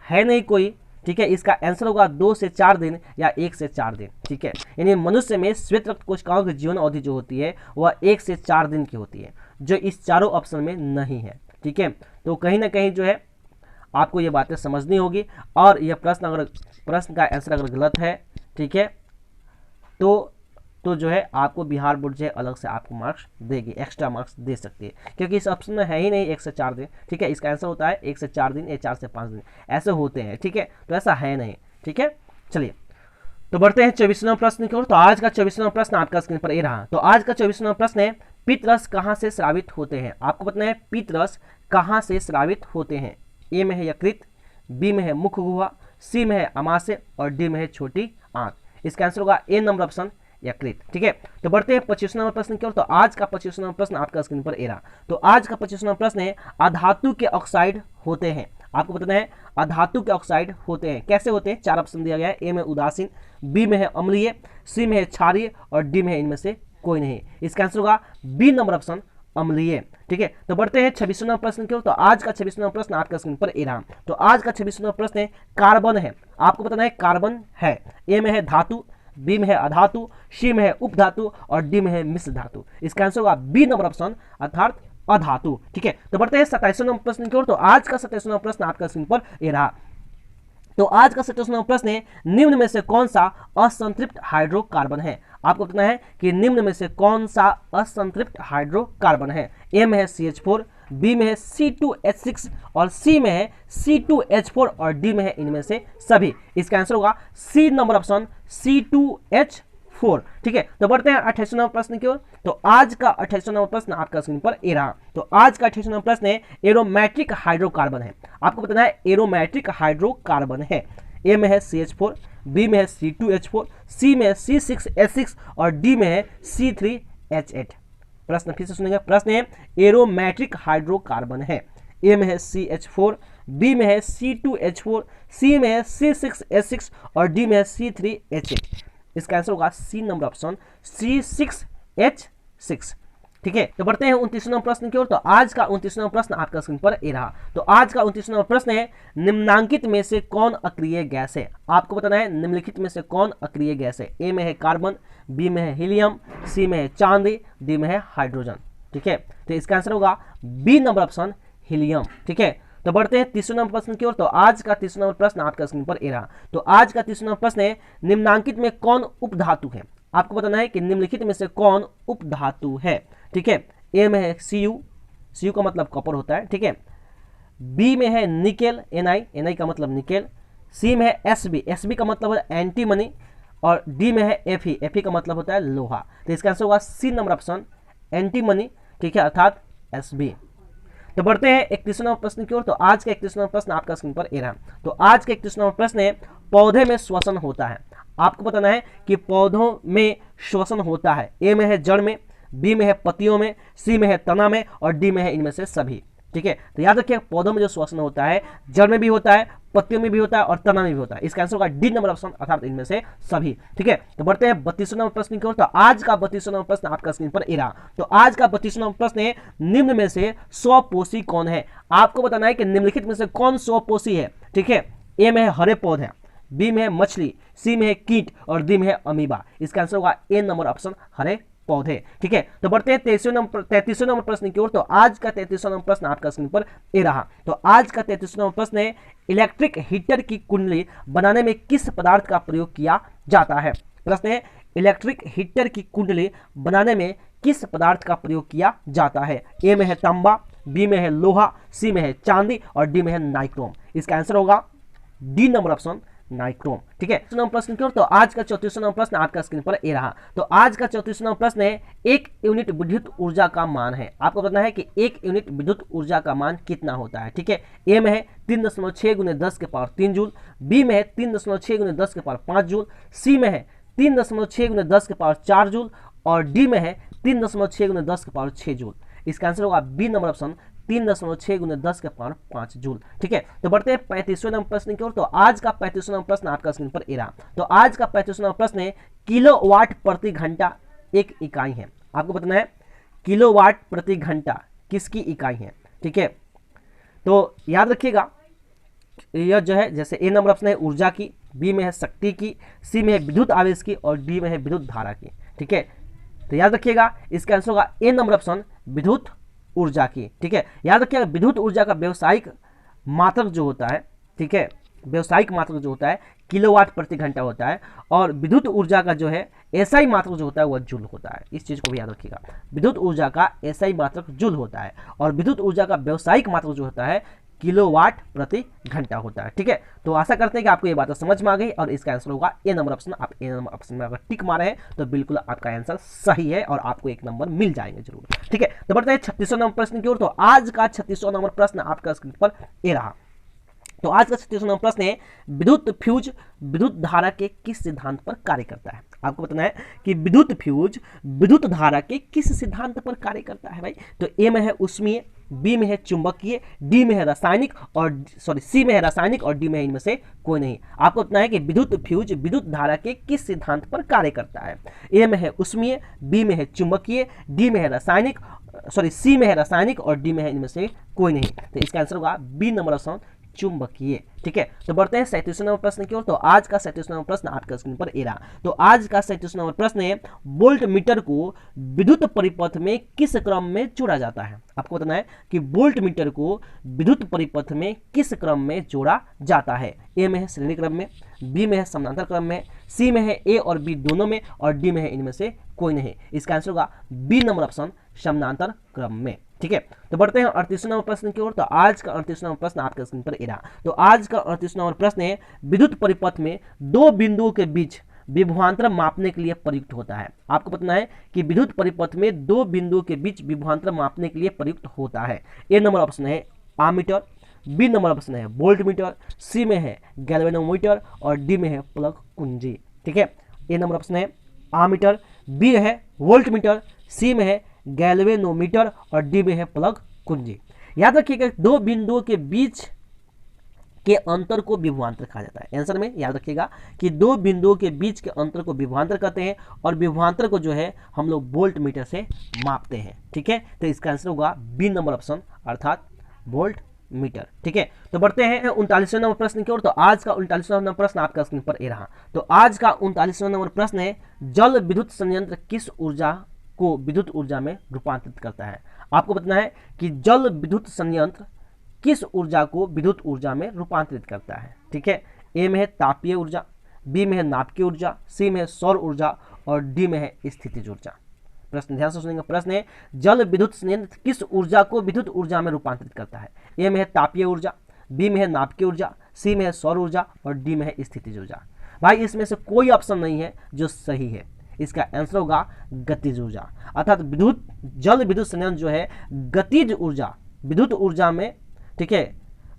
है नहीं कोई। ठीक है, इसका आंसर होगा 2 से 4 दिन या 1 से 4 दिन। ठीक है, यानी मनुष्य में श्वेत रक्त कोशिकाओं की जीवन अवधि जो होती है वह 1 से 4 दिन की होती है, जो इस चारों ऑप्शन में नहीं है। ठीक है, तो कहीं ना कहीं जो है आपको ये बातें समझनी होगी और यह प्रश्न का आंसर अगर गलत है, ठीक है, तो जो है आपको बिहार बोर्ड जो है अलग से आपको मार्क्स देगी, एक्स्ट्रा मार्क्स दे सकती है, क्योंकि इस ऑप्शन में है ही नहीं 1 से 4 दिन। ठीक है, इसका आंसर होता है 1 से 4 दिन या 4 से 5 दिन ऐसे होते हैं। ठीक है, तो ऐसा है नहीं, ठीक है, चलिए तो बढ़ते हैं 24वां प्रश्न की ओर। तो आज का 24वां प्रश्न आपका स्क्रीन पर ये रहा। तो आज का 24वां प्रश्न है, पित्तरस कहाँ से स्रावित होते हैं? आपको बताना है पित्तरस कहाँ से स्रावित होते हैं। ए में है यकृत, बी में है मुख्य गुहा, सी में है अमाशय और डी में है छोटी आंत। इसका आंसर होगा ए नंबर ऑप्शन यकृत। ठीक है, तो बढ़ते हैं 25वां प्रश्न की ओर। तो आज का 25वां प्रश्न आपका स्क्रीन पर ए रहा। तो आज का 25वां प्रश्न है, अधातु के ऑक्साइड होते हैं। आपको बताना है अधातु के ऑक्साइड होते हैं, कैसे होते हैं? 4 ऑप्शन दिया गया है। ए में उदासीन, बी में है अम्लीय, सी में है क्षारीय और डी में है इनमें से कोई नहीं। इसका आंसर होगा बी नंबर ऑप्शन अम्लीय। ठीक है, तो बढ़ते हैं 26वां प्रश्न की ओर। तो आज का 26वां प्रश्न आपका स्क्रीन पर ए रहा। तो आज का 26वां प्रश्न है, कार्बन है। आपको बताना है कार्बन है। ए में है धातु, बी में है अधातु, सी में है उपधातु और डी में है मिश्र धातु। इसका आंसर होगा बी नंबर ऑप्शन अर्थात अधातु। ठीक है, तो बढ़ते हैं 27वां प्रश्न की ओर। तो आज का 27वां प्रश्न आपका स्क्रीन पर ये रहा। तो आज का 27वां प्रश्न है, निम्न में से कौन सा असंतृप्त हाइड्रोकार्बन है? आपको बताना है कि निम्न में से कौन सा असंतृप्त हाइड्रोकार्बन है। ए में है CH4, बी में है C2H6 और सी में है C2H4 और डी में है इनमें से सभी। इसका आंसर होगा सी नंबर ऑप्शन C2H4। ठीक है, तो बढ़ते हैं 28वां प्रश्न की ओर। तो आज का 28वां प्रश्न आपका स्क्रीन पर ए रहा। तो आज का 28वां प्रश्न है, एरोमेट्रिक हाइड्रोकार्बन है। आपको बताना है एरोमेट्रिक हाइड्रोकार्बन है। ए में है CH4, बी में है C2H4, सी में है C6H6 और डी में है C3H8। प्रश्न फिर से सुनेंगे। प्रश्न है, एरोमेट्रिक हाइड्रोकार्बन है। ए में है CH4, बी में है C2H4, सी में है C6H6 और डी में है C3H8। इसका आंसर होगा सी नंबर ऑप्शन C6H6। ठीक है, तो बढ़ते हैं 29वां प्रश्न की ओर। तो आज का 29वां प्रश्न आपका स्क्रीन पर ए रहा। तो आज का 29वां प्रश्न है, निम्नांकित में से कौन अक्रिय गैस है? आपको बताना है निम्नलिखित में से कौन अक्रिय गैस है। ए में है कार्बन, बी में है हीलियम, सी में है चांदी, डी में है हाइड्रोजन। ठीक है, तो इसका आंसर होगा बी नंबर ऑप्शन हीलियम। ठीक है, तो बढ़ते हैं 30वां प्रश्न की ओर। तो आज का 30वां प्रश्न आपका स्क्रीन पर ए रहा। तो आज का 30वां प्रश्न है, निम्नांकित में कौन उपधातु है? आपको बताना है कि निम्नलिखित में से कौन उपधातु है। ठीक है, ए में है Cu का मतलब कॉपर होता है। ठीक है, बी में है निकेल, Na का मतलब निकेल, सी में है Sb का मतलब है एंटीमनी और डी में है Fe का मतलब होता है लोहा। तो इसका आंसर होगा सी नंबर ऑप्शन एंटीमनी। ठीक है, अर्थात Sb। तो बढ़ते हैं 31वां प्रश्न की ओर। तो आज का 31वां प्रश्न आपका स्क्रीन पर ए रहा। तो आज का 31वां प्रश्न है, पौधे में श्वसन होता है। आपको बताना है कि पौधों में श्वसन होता है। ए में है जड़ में, बी में है पत्तियों में, सी में है तना में और डी में है इनमें से सभी। ठीक है, तो याद रखिए पौधों में जो श्वसन होता है जड़ में भी होता है, पत्तियों में भी होता है और तना में भी होता है। इसका आंसर होगा डी नंबर ऑप्शन अर्थात इनमें से सभी। ठीक है, तो बढ़ते हैं 32वां प्रश्न की ओर। तो आज का 32वां प्रश्न आपका स्क्रीन पर ए रहा। तो आज का 32वां प्रश्न है, निम्न में से स्वपोषी कौन है? आपको बताना है कि निम्नलिखित में से कौन स्वपोषी है। ठीक है, ए में है हरे पौधे, बी में है मछली, सी में है कीट और डी में है अमीबा। इसका आंसर होगा ए नंबर ऑप्शन हरे पौधे। ठीक है, तो बढ़ते हैं 33वें नंबर प्रश्न की ओर। तो आज का 33वां नंबर प्रश्न आपका स्क्रीन पर ए रहा। तो आज का 33वां नंबर प्रश्न है, इलेक्ट्रिक हीटर की कुंडली बनाने में किस पदार्थ का प्रयोग किया जाता है? प्रश्न है, इलेक्ट्रिक हीटर की कुंडली बनाने में किस पदार्थ का प्रयोग किया जाता है? ए में है तांबा, बी में है लोहा, सी में है चांदी और डी में है नाइक्रोम। इसका आंसर होगा डी नंबर ऑप्शन नाइक्रोम। ठीक है, 34वां प्रश्न की ओर। तो आज का 34वां प्रश्न आपका स्क्रीन पर ए रहा। तो आज का 34वां प्रश्न है, 1 यूनिट विद्युत ऊर्जा का मान है। आपको बताना है कि 1 यूनिट विद्युत ऊर्जा का मान कितना होता है। ठीक है, ए में है 3.6 × 10 के पावर 3 जूल, बी में है 3.6 × 10 के पावर 5 जूल, सी में है 3.6 × 10 के पावर 4 जूल और डी में है 3.6 × 10 के पावर 6 जूल। इसका आंसर होगा बी नंबर ऑप्शन 3.6 × 10 के पावर 5 जूल। ठीक है, तो बढ़ते हैं 35वें नंबर प्रश्न की ओर। तो आज का 35वां प्रश्न आपका स्क्रीन पर ए रहा। तो आज का 35वां प्रश्न है, किलोवाट प्रति घंटा एक इकाई है। आपको बताना है किलोवाट प्रति घंटा किसकी इकाई है। ठीक है, तो याद रखिएगा यह जो है, जैसे ए नंबर ऑप्शन है ऊर्जा की, बी में है शक्ति की, सी में है विद्युत आवेश की और डी में है विद्युत धारा की। ठीक है, तो याद रखिएगा इसका आंसर होगा ए नंबर ऑप्शन विद्युत ऊर्जा की। ठीक है, याद रखिएगा विद्युत ऊर्जा का व्यावसायिक मात्रक जो होता है, ठीक है, व्यावसायिक मात्रक जो होता है किलोवाट प्रति घंटा होता है और विद्युत ऊर्जा का जो है एसआई मात्रक जो होता है वह जूल होता है। इस चीज़ को भी याद रखिएगा, विद्युत ऊर्जा का एसआई मात्रक जूल होता है और विद्युत ऊर्जा का व्यावसायिक मात्रक जो होता है किलोवाट प्रति घंटा होता है। ठीक है, तो आशा करते हैं कि आपको ये बात समझ में आ गई और इसका आंसर होगा ए नंबर ऑप्शन। आप ए नंबर ऑप्शन में अगर टिक मारे हैं तो बिल्कुल आपका आंसर सही है और आपको 1 नंबर मिल जाएंगे जरूर। ठीक है, तो बढ़ते हैं 36वां नंबर प्रश्न की ओर। तो आज का 36वां नंबर प्रश्न आपका स्क्रीन पर ये रहा। तो आज का 36वां नंबर प्रश्न है, विद्युत फ्यूज विद्युत धारा के किस सिद्धांत पर कार्य करता है? आपको बताना है कि विद्युत फ्यूज विद्युत धारा के किस सिद्धांत पर कार्य करता है भाई। तो ए में है उष्मीय, बी में है चुंबकीय, डी में है रासायनिक और सी में है रासायनिक और डी में है इनमें से कोई नहीं। आपको बताना है कि विद्युत फ्यूज विद्युत धारा के किस सिद्धांत पर कार्य करता है। ए में है उष्मीय, बी में है चुंबकीय, डी में है रासायनिक, सी में है रासायनिक और डी में है इनमें से कोई नहीं। तो इसका आंसर होगा बी नंबर ऑप्शन चुंबकीय। ठीक है, तो बढ़ते हैं 37वें नंबर प्रश्न की ओर। तो आज का 37वां नंबर प्रश्न आपका स्क्रीन पर ए रहा। तो आज का 37वां नंबर प्रश्न है, वोल्ट मीटर को विद्युत परिपथ में किस क्रम में जोड़ा जाता है? आपको बताना है कि वोल्ट मीटर को विद्युत परिपथ में किस क्रम में जोड़ा जाता है। ए में है श्रेणी क्रम में, बी में है समानांतर क्रम में, सी में है ए और बी दोनों में और डी में है इनमें से कोई नहीं। इसका आंसर होगा बी नंबर ऑप्शन समानांतर क्रम में। ठीक है, तो बढ़ते हैं 38वें नंबर प्रश्न की ओर। तो आज का 38वां नंबर प्रश्न आपके स्क्रीन पर ए रहा। तो आज का 38वां नंबर प्रश्न है, विद्युत परिपथ में दो बिंदुओं के बीच विभवांतर मापने के लिए प्रयुक्त होता है। आपको पता है कि विद्युत परिपथ में दो बिंदुओं के बीच विभवांतर मापने के लिए प्रयुक्त होता है। ए नंबर ऑप्शन है आमीटर, बी नंबर ऑप्शन है वोल्ट मीटर, सी में है गैल्वेनोमीटर और डी में है प्लग कुंजी। ठीक है, ए नंबर ऑप्शन है आमीटर, बी है वोल्ट मीटर, सी में है गैल्वेनोमीटर और डी में है प्लग कुंजी। याद रखिएगा, दो बिंदुओं के बीच के अंतर को विभवांतर कहा जाता है। आंसर में याद रखिएगा कि दो बिंदुओं के बीच के अंतर को विभवांतर कहते हैं और विभवांतर को जो है हम लोग वोल्ट मीटर से मापते हैं। ठीक है, तो इसका आंसर होगा बी नंबर ऑप्शन अर्थात वोल्ट मीटर। ठीक है, तो बढ़ते हैं 39वें नंबर प्रश्न की ओर। तो आज का 39वां नंबर प्रश्न आपका स्क्रीन पर ए रहा। तो आज का 39वां नंबर प्रश्न है, जल विद्युत संयंत्र किस ऊर्जा को विद्युत ऊर्जा में रूपांतरित करता है? आपको बताना है कि जल विद्युत संयंत्र किस ऊर्जा को विद्युत ऊर्जा में रूपांतरित करता है। ठीक है, ए में है तापीय ऊर्जा, बी में है नाभिकीय ऊर्जा, सी में है सौर ऊर्जा और डी में है स्थितिज ऊर्जा। प्रश्न ध्यान से सुनेंगे। प्रश्न है, जल विद्युत संयंत्र किस ऊर्जा को विद्युत ऊर्जा में रूपांतरित करता है? ए में है तापीय ऊर्जा, बी में है नाभिकीय ऊर्जा, सी में है सौर ऊर्जा और डी में है स्थितिज ऊर्जा। भाई इसमें से कोई ऑप्शन नहीं है जो सही है। इसका आंसर होगा गतिज ऊर्जा, अर्थात जल विद्युत संयंत्र जो है गतिज ऊर्जा विद्युत ऊर्जा में, ठीक है,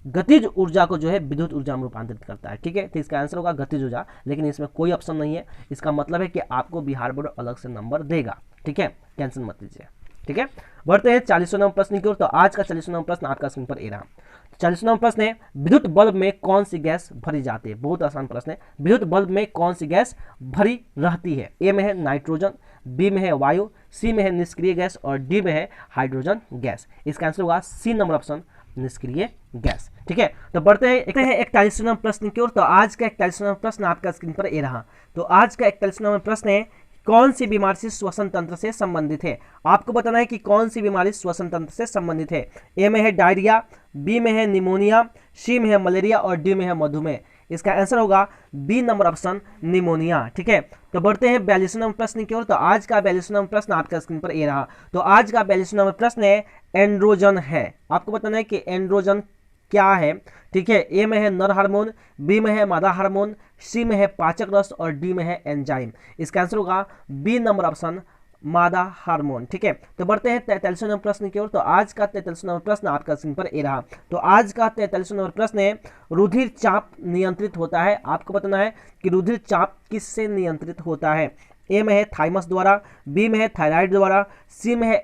गतिज ऊर्जा को जो है विद्युत ऊर्जा में रूपांतरित करता है। ठीक है, तो इसका आंसर होगा गतिज ऊर्जा, लेकिन इसमें कोई ऑप्शन नहीं है। इसका मतलब है कि आपको बिहार बोर्ड अलग से नंबर देगा। ठीक है, टेंशन मत लीजिए। ठीक है, बढ़ते हैं 40वें नंबर प्रश्न की ओर। तो आज का 40वां नंबर प्रश्न आपका स्क्रीन पर ए रहा। 40वां नंबर प्रश्न है, विद्युत बल्ब में कौन सी गैस भरी जाती है? बहुत आसान प्रश्न है। विद्युत बल्ब में कौन सी गैस भरी रहती है? ए में है नाइट्रोजन, बी में है वायु, सी में है निष्क्रिय गैस और डी में है हाइड्रोजन गैस। इसका आंसर होगा सी नंबर ऑप्शन निष्क्रिय गैस। ठीक है, तो बढ़ते हैं 41वें नंबर प्रश्न की ओर। तो आज का 41वां नंबर प्रश्न आपका स्क्रीन पर ए रहा। तो आज का 41वां नंबर प्रश्न है, कौन सी बीमारी से श्वसन तंत्र से संबंधित है? आपको बताना है कि कौन सी बीमारी श्वसन तंत्र से संबंधित है। ए में है डायरिया, बी में है निमोनिया, सी में है मलेरिया और डी में है मधुमेह। इसका आंसर होगा बी नंबर ऑप्शन निमोनिया। ठीक है, तो बढ़ते हैं 42वें नंबर प्रश्न की ओर। तो आज का 42वां नंबर प्रश्न आपका स्क्रीन पर ए रहा। तो आज का 42वां नंबर प्रश्न है, एंड्रोजन है। आपको बताना है कि एंड्रोजन क्या है। ठीक है, ए में है नर हार्मोन, बी में है मादा हार्मोन, सी में है पाचक रस और डी में है एंजाइम। इसका आंसर होगा बी नंबर ऑप्शन मादा हार्मोन। ठीक है, तो बढ़ते हैं 43वें नंबर प्रश्न की ओर। तो आज का 43वां नंबर प्रश्न आपका स्क्रीन पर ए रहा। तो आज का 43वां नंबर प्रश्न है, रुधिर चाप नियंत्रित होता है। आपको बताना है कि रुधिर चाप किससे नियंत्रित होता है। ए में है थाइमस द्वारा, बी में है थायराइड द्वारा, सी में है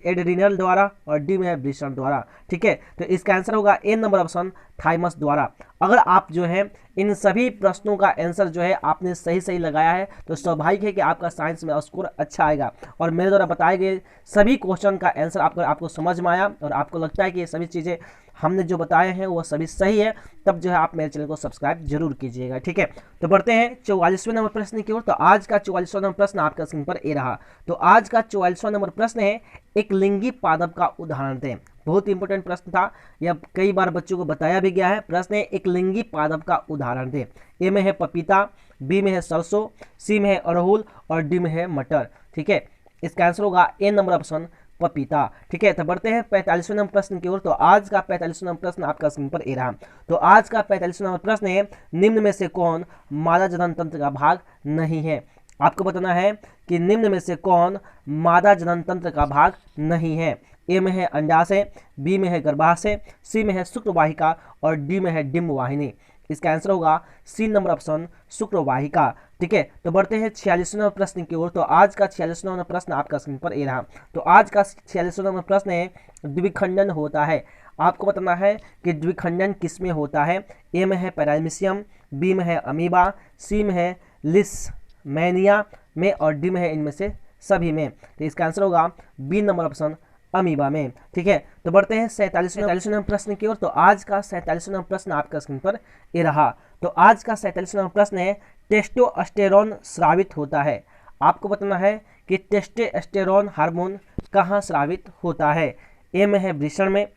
एड्रिनल द्वारा और डी में है वृषण द्वारा। ठीक है, तो इसका आंसर होगा ए नंबर ऑप्शन थाइमस द्वारा। अगर आप जो है इन सभी प्रश्नों का आंसर जो है आपने सही लगाया है तो स्वाभाविक है कि आपका साइंस में स्कोर अच्छा आएगा। और मेरे द्वारा बताए गए सभी क्वेश्चन का आंसर आपको समझ में आया और आपको लगता है कि ये सभी चीज़ें हमने जो बताए हैं वो सभी सही है, तब जो है आप मेरे चैनल को सब्सक्राइब जरूर कीजिएगा। ठीक है, तो बढ़ते हैं 44वें नंबर प्रश्न की ओर। तो आज का 44वां नंबर प्रश्न आपका स्क्रीन पर ए रहा। तो आज का 44वां नंबर प्रश्न है, एक लिंगी पादप का उदाहरण दें। बहुत इंपॉर्टेंट प्रश्न था, यह कई बार बच्चों को बताया भी गया है। प्रश्न है, एक लिंगी पादप का उदाहरण दें। ए में है पपीता, बी में है सरसों, सी में है अड़हुल और डी में है मटर। ठीक है, इसका आंसर होगा ए नंबर ऑप्शन पपीता। ठीक है, तो बढ़ते हैं 45वें नंबर प्रश्न की ओर। तो आज का 45वां नंबर प्रश्न आपका स्क्रीन पर ए रहा। तो आज का 45वां नंबर प्रश्न है, निम्न में से कौन मादा जनन तंत्र का भाग नहीं है। आपको बताना है कि निम्न में से कौन मादा जनन तंत्र का भाग नहीं है। ए में है अंडाशय, बी में है गर्भाशय, सी में है शुक्रवाहिका और डी में है डिम्ब वाहिनी। इसका आंसर होगा सी नंबर ऑप्शन शुक्रवाहिका। ठीक है, तो बढ़ते हैं 46वें प्रश्न की ओर। तो आज का 46वां प्रश्न आपका स्क्रीन पर ए रहा। तो आज का 46वां प्रश्न है, द्विखंडन होता है। आपको बताना है कि द्विखंडन किसमें होता है। ए में है पैरामीशियम, बी में है अमीबा, सी में है लिस्मैनिया में और डी में है इनमें से सभी में। तो इसका आंसर होगा बी नंबर ऑप्शन अमीबा में। ठीक है, तो बढ़ते हैं 47वें प्रश्न की ओर। तो आज का 47वां प्रश्न आपका स्क्रीन पर ए रहा। तो आज का 47वां प्रश्न है, टेस्टोस्टेरोन स्रावित होता है। आपको बताना है कि टेस्टोस्टेरोन हार्मोन कहाँ स्रावित होता है। ए में है वृषण में,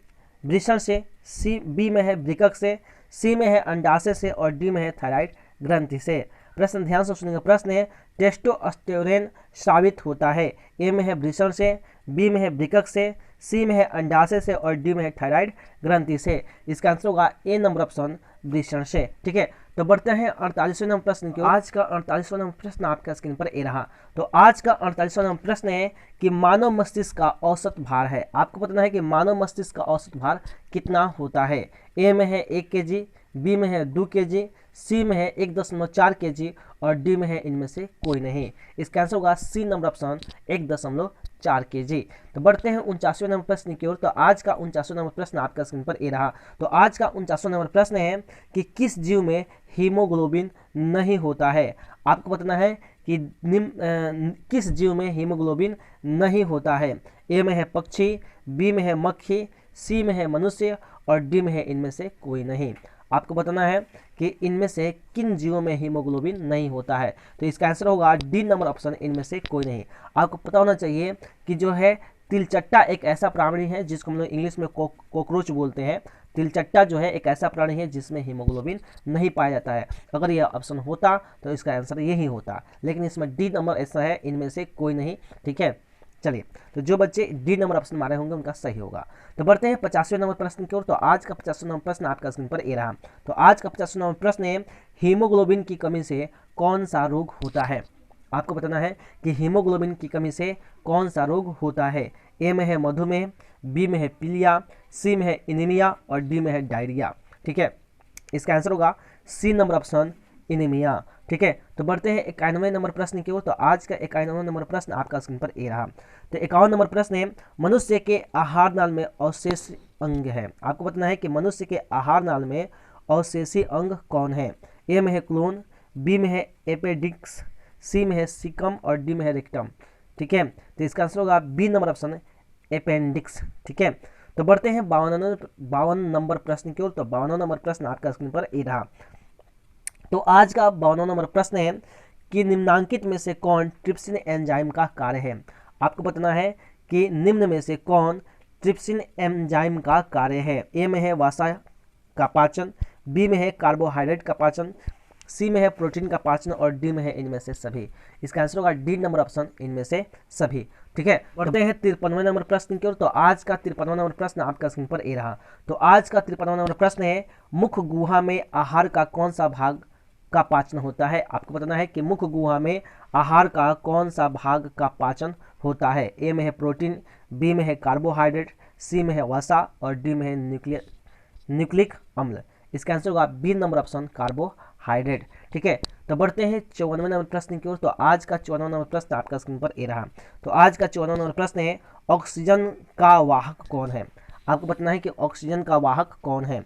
वृषण से, बी में है वृकक से, सी में है अंडाशय से और डी में है थायराइड ग्रंथि से। प्रश्न ध्यान से सुनिएगा। प्रश्न है, टेस्टोस्टेरोन स्रावित होता है। ए में है वृषण से, बी में है वृकक से, सी में है अंडाशय से और डी में है थायराइड ग्रंथि से। इसका आंसर होगा ए नंबर ऑप्शन वृषण से। ठीक है, तो बढ़ते हैं 48वें नंबर प्रश्न की ओर। आज का 48वां नंबर प्रश्न आपका स्क्रीन पर ए रहा। तो आज का 48वां नंबर प्रश्न है कि मानव मस्तिष्क का औसत भार है। आपको बताना है कि मानव मस्तिष्क का औसत भार कितना होता है। ए में है 1 kg, बी में है 2 kg, सी में है 1.4 kg और डी में है इनमें से कोई नहीं। इसका आंसर होगा सी नंबर ऑप्शन 1.4 kg। तो बढ़ते हैं 49वें नंबर प्रश्न की ओर। तो आज का 49वां नंबर प्रश्न आपका स्क्रीन पर ए रहा। तो आज का 49वां नंबर प्रश्न है कि किस जीव में हीमोग्लोबिन नहीं होता है। आपको बताना है कि किस जीव में हीमोग्लोबिन नहीं होता है। ए में है पक्षी, बी में है मक्खी, सी में है मनुष्य और डी में है इनमें से कोई नहीं। आपको बताना है कि इनमें से किन जीवों में हीमोग्लोबिन नहीं होता है। तो इसका आंसर होगा डी नंबर ऑप्शन इनमें से कोई नहीं। आपको पता होना चाहिए कि जो है तिलचट्टा एक ऐसा प्राणी है जिसको हम लोग इंग्लिश में कॉकरोच बोलते हैं। तिलचट्टा जो है एक ऐसा प्राणी है जिसमें हीमोग्लोबिन नहीं पाया जाता है। अगर यह ऑप्शन होता तो इसका आंसर यही होता, लेकिन इसमें डी नंबर ऐसा है, इनमें से कोई नहीं। ठीक है, चलिए, तो जो बच्चे डी नंबर ऑप्शन मारे होंगे उनका सही होगा। तो बढ़ते हैं 50वें नंबर प्रश्न की ओर। तो आज का 50वां नंबर प्रश्न आपका स्क्रीन पर ए रहा। तो आज का 50वां नंबर प्रश्न है, हीमोग्लोबिन की कमी से कौन सा रोग होता है। आपको बताना है कि हीमोग्लोबिन की कमी से कौन सा रोग होता है। ए में है मधुमेह, बी में है पीलिया, सी में है एनीमिया और डी में है डायरिया। ठीक है, इसका आंसर होगा सी नंबर ऑप्शन एनीमिया। ठीक है, तो बढ़ते हैं 91वें नंबर प्रश्न की ओर। तो आज का 91वां नंबर प्रश्न आपका स्क्रीन पर ए रहा। तो 51 नंबर प्रश्न है, मनुष्य के आहार नाल में अवशेष अंग है। आपको बताना है कि मनुष्य के आहार नाल में अवशेषी अंग कौन है। ए में है क्लोन, बी में है एपेडिक्स, सी में है सिकम और डी में है रेक्टम। ठीक है, तो इसका आंसर होगा बी नंबर ऑप्शन अपेंडिक्स। ठीक है, तो बढ़ते हैं 52 नंबर प्रश्न की ओर। तो 52 नंबर प्रश्न आपका स्क्रीन पर ए रहा। तो आज का 52 नंबर प्रश्न है कि निम्नांकित में से कौन ट्रिप्सिन एंजाइम का कार्य है। आपको बताना है कि निम्न में से कौन ट्रिप्सिन एंजाइम का कार्य है। ए में है वसा का पाचन, बी में है कार्बोहाइड्रेट का पाचन, सी में है प्रोटीन का पाचन और डी में है इनमें से सभी। इसका आंसर होगा डी नंबर ऑप्शन इनमें से सभी। ठीक है, बढ़ते हैं 53वें नंबर प्रश्न की ओर। तो आज का 53वां नंबर प्रश्न आपका स्क्रीन पर ए रहा। तो आज का 53वां नंबर प्रश्न है, मुख गुहा में आहार का कौन सा भाग का पाचन होता है। आपको बताना है कि मुख गुहा में आहार का कौन सा भाग का पाचन होता है। ए में है प्रोटीन, बी में है कार्बोहाइड्रेट, सी में है वसा और डी में है न्यूक्लिक अम्ल। इसका आंसर होगा बी नंबर ऑप्शन कार्बोहाइड्रेट। ठीक है, तो बढ़ते हैं 54वें नंबर प्रश्न की ओर। तो आज का 54वां नंबर प्रश्न आपका स्क्रीन पर ए रहा। तो आज का 54वां नंबर प्रश्न है, ऑक्सीजन का वाहक कौन है। आपको बताना है कि ऑक्सीजन का वाहक कौन है।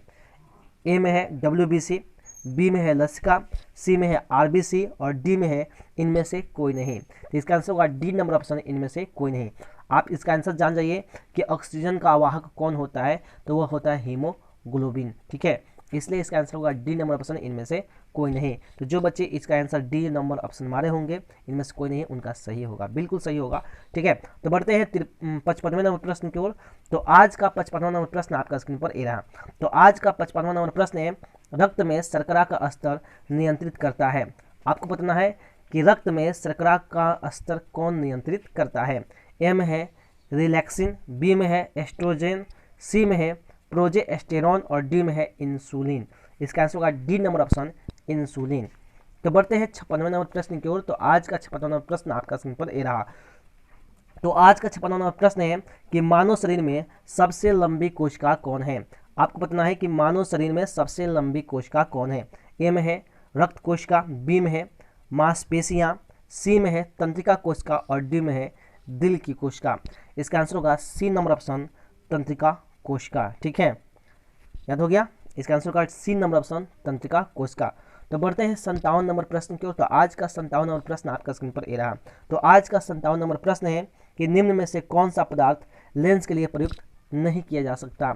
ए में है WBC, बी में है लसिका, सी में है RBC और डी में है इनमें से कोई नहीं। तो इसका आंसर होगा डी नंबर ऑप्शन इनमें से कोई नहीं। आप इसका आंसर जान जाइए कि ऑक्सीजन का वाहक कौन होता है, तो वह होता है हीमोग्लोबिन। ठीक है, इसलिए इसका आंसर होगा डी नंबर ऑप्शन इनमें से कोई नहीं। तो जो बच्चे इसका आंसर डी नंबर ऑप्शन मारे होंगे इनमें से कोई नहीं, उनका सही होगा, बिल्कुल सही होगा। ठीक है, तो बढ़ते हैं 55वें नंबर प्रश्न की ओर। तो आज का 55वां नंबर प्रश्न आपका स्क्रीन पर ए रहा। तो आज का 55वां नंबर प्रश्न है, रक्त में शर्करा का स्तर नियंत्रित करता है। आपको बताना है कि रक्त में शर्करा का स्तर कौन नियंत्रित करता है। ए में है रिलैक्सिन, बी में है एस्ट्रोजन, सी में है प्रोजेस्टेरॉन और डी में है इंसुलिन। इसका आंसर होगा डी नंबर ऑप्शन इंसुलिन। तो बढ़ते हैं 56वें नंबर प्रश्न की ओर। तो आज का 56वां नंबर प्रश्न आपका स्क्रीन पर ये रहा। तो आज का 56वां नंबर प्रश्न है कि मानव शरीर में सबसे लंबी कोशिका कौन है। आपको बताना है कि मानव शरीर में सबसे लंबी कोशिका कौन है। ए में है रक्त कोशिका, बी में है मांसपेशियां, सी में है तंत्रिका कोशिका और डी में है दिल की कोशिका। इसका आंसर होगा सी नंबर ऑप्शन तंत्रिका कोशिका। ठीक है, याद हो गया। इसका आंसर होगा सी नंबर ऑप्शन तंत्रिका कोशिका। तो बढ़ते हैं 57 नंबर प्रश्न की ओर। तो आज का 57 नंबर प्रश्न आपका स्क्रीन पर ये रहा। तो आज का 57 नंबर प्रश्न है कि निम्न में से कौन सा पदार्थ लेंस के लिए प्रयुक्त नहीं किया जा सकता।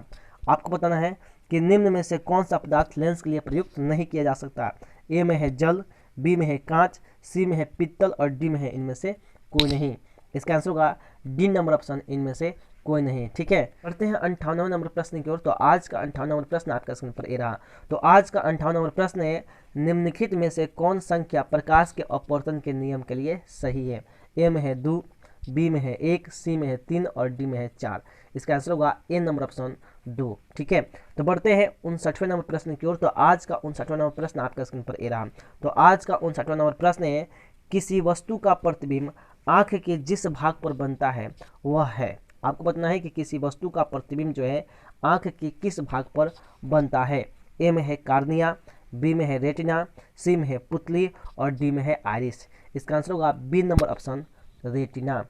आपको बताना है कि निम्न में से कौन सा पदार्थ लेंस के लिए प्रयुक्त नहीं किया जा सकता। ए में है जल, बी में है कांच, सी में है पित्तल और डी में है इनमें से कोई नहीं। इसका आंसर होगा डी नंबर ऑप्शन इनमें से कोई नहीं। ठीक है, बढ़ते हैं 58वें नंबर प्रश्न की ओर। तो आज का 58वां नंबर प्रश्न आपका स्क्रीन पर ये रहा। तो आज का 58वां नंबर प्रश्न है निम्नलिखित में से कौन संख्या प्रकाश के अपवर्तन के नियम के लिए सही है। ए में है 2, बी में है 1, सी में है 3 और डी में है 4। इसका आंसर होगा ए नंबर ऑप्शन 2। ठीक है, तो बढ़ते हैं 59वें नंबर प्रश्न की ओर। तो आज का 59वां नंबर प्रश्न आपका स्क्रीन पर ये रहा। तो आज का 59वां नंबर प्रश्न है किसी वस्तु का प्रतिबिंब आंख के जिस भाग पर बनता है वह है। आपको बताना है कि किसी वस्तु का प्रतिबिंब जो है आंख के किस भाग पर बनता है। ए में है कार्निया, बी में है रेटिना, सी में है पुतली और डी में है आइरिस। इसका आंसर होगा बी नंबर ऑप्शन रेटिना।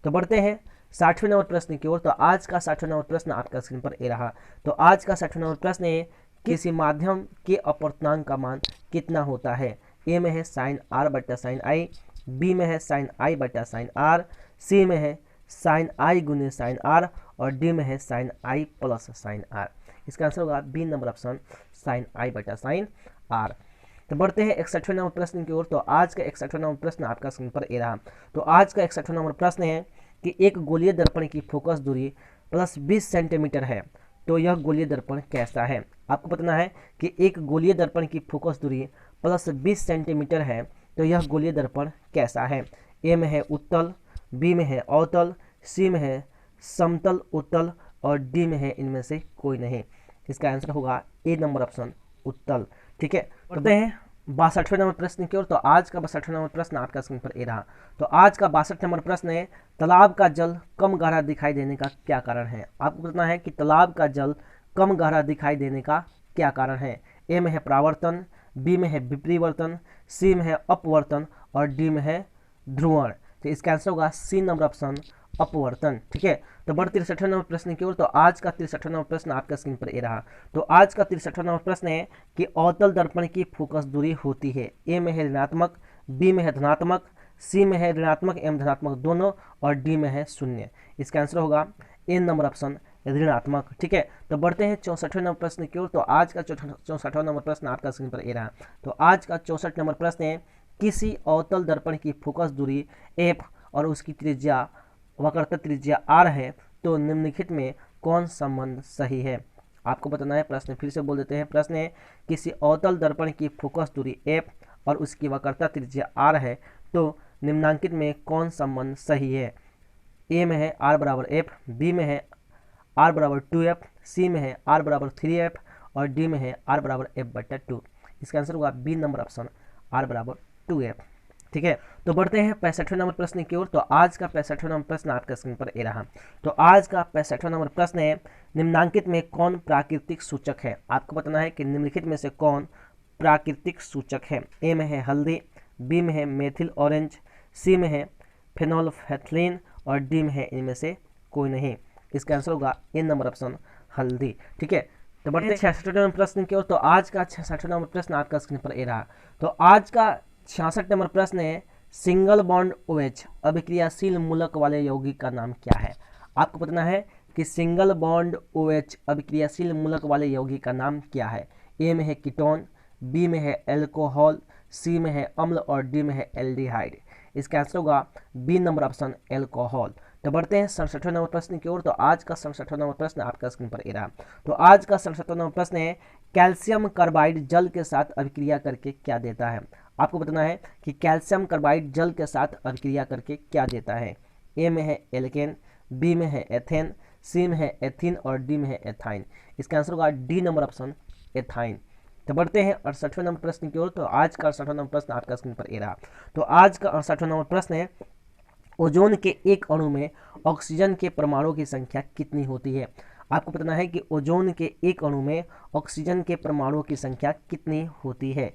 तो बढ़ते हैं 60वें नंबर प्रश्न की ओर। तो आज का 60वां नंबर प्रश्न आपका स्क्रीन पर ये रहा। तो आज का 60वां नंबर प्रश्न है किसी माध्यम के अपवर्तनांक का मान कितना होता है। ए में है साइन आर बटा साइन आई, बी में है साइन आई बटा साइन आर, सी में है साइन आई गुने साइन आर और डी में है sine I plus sine R. इसका आंसर होगा B number option sine I बटा साइन आर। तो बढ़ते हैं 61वें नंबर प्रश्न की ओर। तो आज का 61वां नंबर प्रश्न आपका स्क्रीन पर ये रहा। तो आज का 61वां नंबर प्रश्न है कि एक गोलीय दर्पण की फोकस दूरी प्लस 20 सेंटीमीटर है तो यह गोलीय दर्पण कैसा है। आपको बताना है कि एक गोलीय दर्पण की फोकस दूरी प्लस 20 सेंटीमीटर है तो यह गोलीय दर्पण कैसा है। ए में है उत्तल, बी में है अवतल, सी में है समतल उत्तल और डी में है इनमें से कोई नहीं। इसका आंसर होगा ए नंबर ऑप्शन उत्तल। ठीक है, बढ़ते हैं 62वें नंबर प्रश्न की ओर। तो आज का 62वां नंबर प्रश्न आपका स्क्रीन पर ये रहा। तो आज का 62 नंबर प्रश्न है तालाब का जल कम गहरा दिखाई देने का क्या कारण है। आपको बताना है कि तालाब का जल कम गहरा दिखाई देने का क्या कारण है। ए में है परावर्तन, बी में है विपरिवर्तन, सी में है अपवर्तन और डी में है ध्रुवण। तो इसका आंसर होगा सी नंबर ऑप्शन अपवर्तन। ठीक है, तो बढ़ 63वें नंबर प्रश्न की ओर। तो आज का 63वां नंबर प्रश्न आपका स्क्रीन पर ये रहा। तो आज का 63वां नंबर प्रश्न है कि अवतल दर्पण की फोकस दूरी होती है। ए में है ऋणात्मक, बी में है धनात्मक, सी में है ऋणात्मक एवं धनात्मक दोनों और डी में है 0। इसका आंसर होगा ए नंबर ऑप्शन ऋणात्मक। ठीक है, तो बढ़ते हैं 64वें नंबर प्रश्न की ओर। तो आज का 64वां नंबर प्रश्न आपका स्क्रीन पर ये रहा। तो आज का 64 नंबर प्रश्न है किसी अवतल दर्पण की फोकस दूरी एफ और उसकी त्रिज्या वक्रता त्रिज्या आर है तो निम्नलिखित में कौन संबंध सही है। आपको बताना है, प्रश्न फिर से बोल देते हैं। प्रश्न है किसी अवतल दर्पण की फोकस दूरी एफ और उसकी वक्रता त्रिज्या आर है तो निम्नांकित में कौन संबंध सही है। ए में है आर बराबर एफ, बी में है आर बराबर 2f, सी में है आर बराबर 3f और डी में है आर बराबर f बटा 2। इसका आंसर होगा बी नंबर ऑप्शन आर बराबर 2f। ठीक है, तो बढ़ते हैं 65वें नंबर प्रश्न की ओर। तो आज का 65वां नंबर प्रश्न आपका स्क्रीन पर ये रहा। तो आज का 65वां नंबर प्रश्न है निम्नांकित में कौन प्राकृतिक सूचक है। आपको बताना है कि निम्नलिखित में से कौन प्राकृतिक सूचक है। ए में है हल्दी, बी में है मेथिल ऑरेंज, सी में है फेनोल्फेथलीन और डी में है इनमें से कोई नहीं। इसका आंसर होगा ए नंबर ऑप्शन हल्दी। ठीक है, तो बढ़ते हैं 66वें नंबर प्रश्न की ओर। तो आज का 66वां नंबर प्रश्न आपका स्क्रीन पर ये रहा। तो आज का 66 नंबर प्रश्न है सिंगल बॉन्ड OH अभिक्रियाशील मूलक वाले यौगिक का नाम क्या है। आपको बताना है कि सिंगल बॉन्ड OH अभिक्रियाशील मूलक वाले यौगिक का नाम क्या है। ए में है कीटोन, बी में है एल्कोहल, सी में है अम्ल और डी में है एल्डिहाइड। इसका आंसर होगा बी नंबर ऑप्शन एल्कोहल। तो बढ़ते हैं 67वें नंबर प्रश्न की ओर। तो आज का 67वां नंबर प्रश्न आपका स्क्रीन पर ये रहा। तो आज का 67वां नंबर प्रश्न है कैल्शियम कार्बाइड जल के साथ अभिक्रिया करके क्या देता है। आपको बताना है कि कैल्शियम कार्बाइड जल के साथ अभिक्रिया करके क्या देता है। ए में है एल्केन, बी में है एथेन, सी में है एथीन और डी में है एथाइन। इसका आंसर होगा डी नंबर ऑप्शन एथाइन। तो बढ़ते हैं 68वें नंबर प्रश्न की ओर। तो आज का 68वां नंबर प्रश्न आपका स्क्रीन पर ये रहा। तो आज का 68वां नंबर प्रश्न है, ओजोन के एक अणु में ऑक्सीजन के परमाणुओं की संख्या कितनी होती है। आपको बताना है कि ओजोन के एक अणु में ऑक्सीजन के परमाणुओं की संख्या कितनी होती है।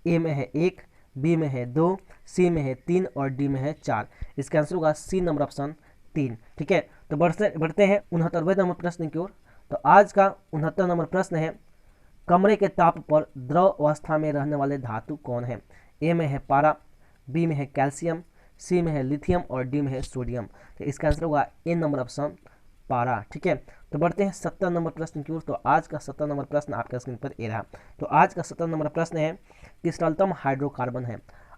ए में है 1, बी में है 2, सी में है 3 और डी में है 4। इसका आंसर होगा सी नंबर ऑप्शन 3। ठीक है, तो बढ़ते हैं 69वें नंबर प्रश्न की ओर। तो आज का 69 नंबर प्रश्न है, कमरे के ताप पर द्रव अवस्था में रहने वाले धातु कौन है। ए में है पारा, बी में है कैल्शियम, सी में है लिथियम और डी में है सोडियम। तो इसका आंसर होगा ए नंबर ऑप्शन पारा। ठीक है, तो बढ़ते हैं 70 नंबर प्रश्न की ओर। तो आज का 70 नंबर प्रश्न आपका स्क्रीन पर ये रहा। तो आज का 70 नंबर प्रश्न है कि सरलतम हाइड्रोकार्बन है।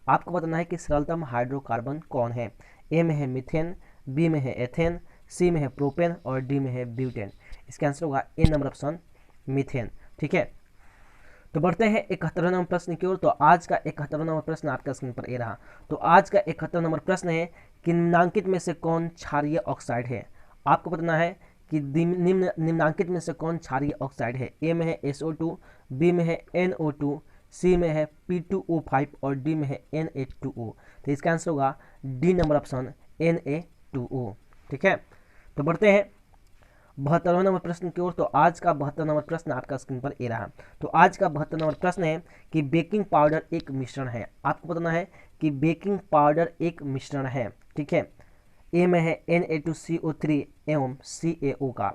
आपको बताना है कि सरलतम हाइड्रोकार्बन कौन है। ए में है मीथेन, बी में है एथेन, सी में है प्रोपेन और डी में है ब्यूटेन। इसका आंसर होगा ए नंबर ऑप्शन मीथेन। ठीक है, तो बढ़ते हैं 71 नंबर प्रश्न की ओर। तो आज का 71 नंबर प्रश्न आपका स्क्रीन पर ये रहा। तो आज का 71 नंबर प्रश्न है कि निम्नांकित में से कौन क्षारीय ऑक्साइड है। आपको बताना है कि निम्नांकित में से कौन क्षारीय ऑक्साइड है। ए में है SO2, बी में है NO2, सी में है P2O5 और डी में है Na2O। तो इसका आंसर होगा डी नंबर ऑप्शन Na2O। ठीक है, तो बढ़ते हैं 72वें नंबर प्रश्न की ओर। तो आज का 72 नंबर प्रश्न आपका स्क्रीन पर ये रहा। तो आज का 72 नंबर प्रश्न है कि बेकिंग पाउडर एक मिश्रण है। आपको बताना है कि बेकिंग पाउडर एक मिश्रण है। ठीक है, ए में है Na2CO3 एवं CaO का,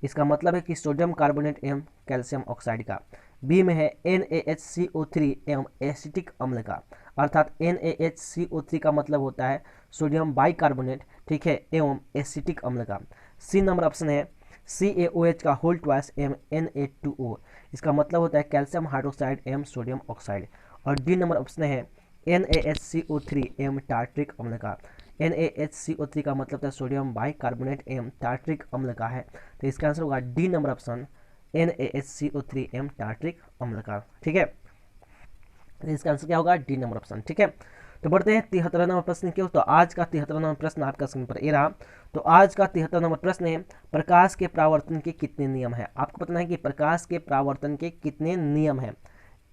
इसका मतलब है कि सोडियम कार्बोनेट एवं कैल्शियम ऑक्साइड का। बी में है NaHCO3 एवं एसिटिक अम्ल का, अर्थात NaHCO3 का मतलब होता है सोडियम बाइकार्बोनेट, ठीक है, एवं एसिटिक अम्ल का। सी नंबर ऑप्शन है CaOH का होल ट्वाइस एवं Na2O, इसका मतलब होता है कैल्शियम हाइड्रोक्साइड एवं सोडियम ऑक्साइड। और डी नंबर ऑप्शन है NaHCO3 एवं टार्ट्रिक अम्ल का। NaHCO3 का मतलब है सोडियम बाइकार्बोनेट एवं टार्ट्रिक अम्ल का है। तो इसका आंसर होगा डी नंबर ऑप्शन NaHCO3 एवं टार्ट्रिक अम्ल का। ठीक है, तो इसका आंसर क्या होगा डी नंबर ऑप्शन। ठीक है, तो बढ़ते हैं 73 नंबर प्रश्न की ओर। तो आज का 73 नंबर प्रश्न आपका स्क्रीन पर ये रहा। तो आज का 73 नंबर प्रश्न है, प्रकाश के परावर्तन के कितने नियम है। आपको बताना है कि प्रकाश के परावर्तन के कितने नियम है।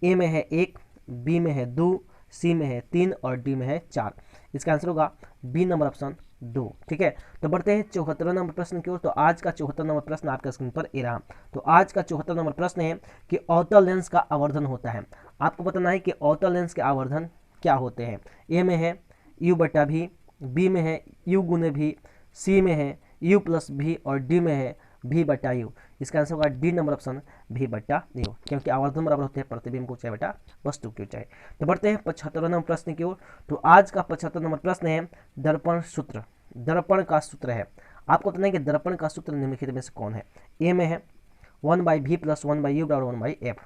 ए में है 1, बी में है 2, सी में है 3 और डी में है 4। इसका आंसर होगा बी नंबर ऑप्शन 2। ठीक है, तो बढ़ते हैं 74 नंबर प्रश्न की ओर। तो आज का 74 नंबर प्रश्न आपका स्क्रीन पर ये रहा। तो आज का 74 नंबर प्रश्न है कि अवतल लेंस का आवर्धन होता है। आपको बताना है कि अवतल लेंस के आवर्धन क्या होते हैं। ए में है U/V, बी में है U×V, सी में है U+V और डी में है V/U। इसका आंसर होगा डी नंबर ऑप्शन V/U, क्योंकि आवर्धन बराबर होते हैं प्रतिबिंब को चाहे बटा वस्तु की ऊंचाई। तो बढ़ते हैं 75 नंबर प्रश्न की ओर। तो आज का 75 नंबर प्रश्न है दर्पण सूत्र। दर्पण का सूत्र है, आपको बताना है कि दर्पण का सूत्र निम्नलिखित में से कौन है। ए में है 1/V + 1/U = 1/F,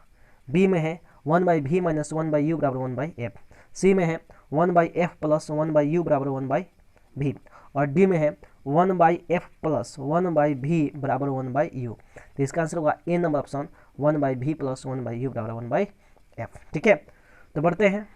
बी में है 1/V - 1/U = 1/F, सी में है 1/F + 1/U = 1/V और डी में है 1/F + 1/V = 1/U। तो इसका आंसर होगा ए number option 1/V + 1/U = 1/F। ठीक है, तो बढ़ते हैं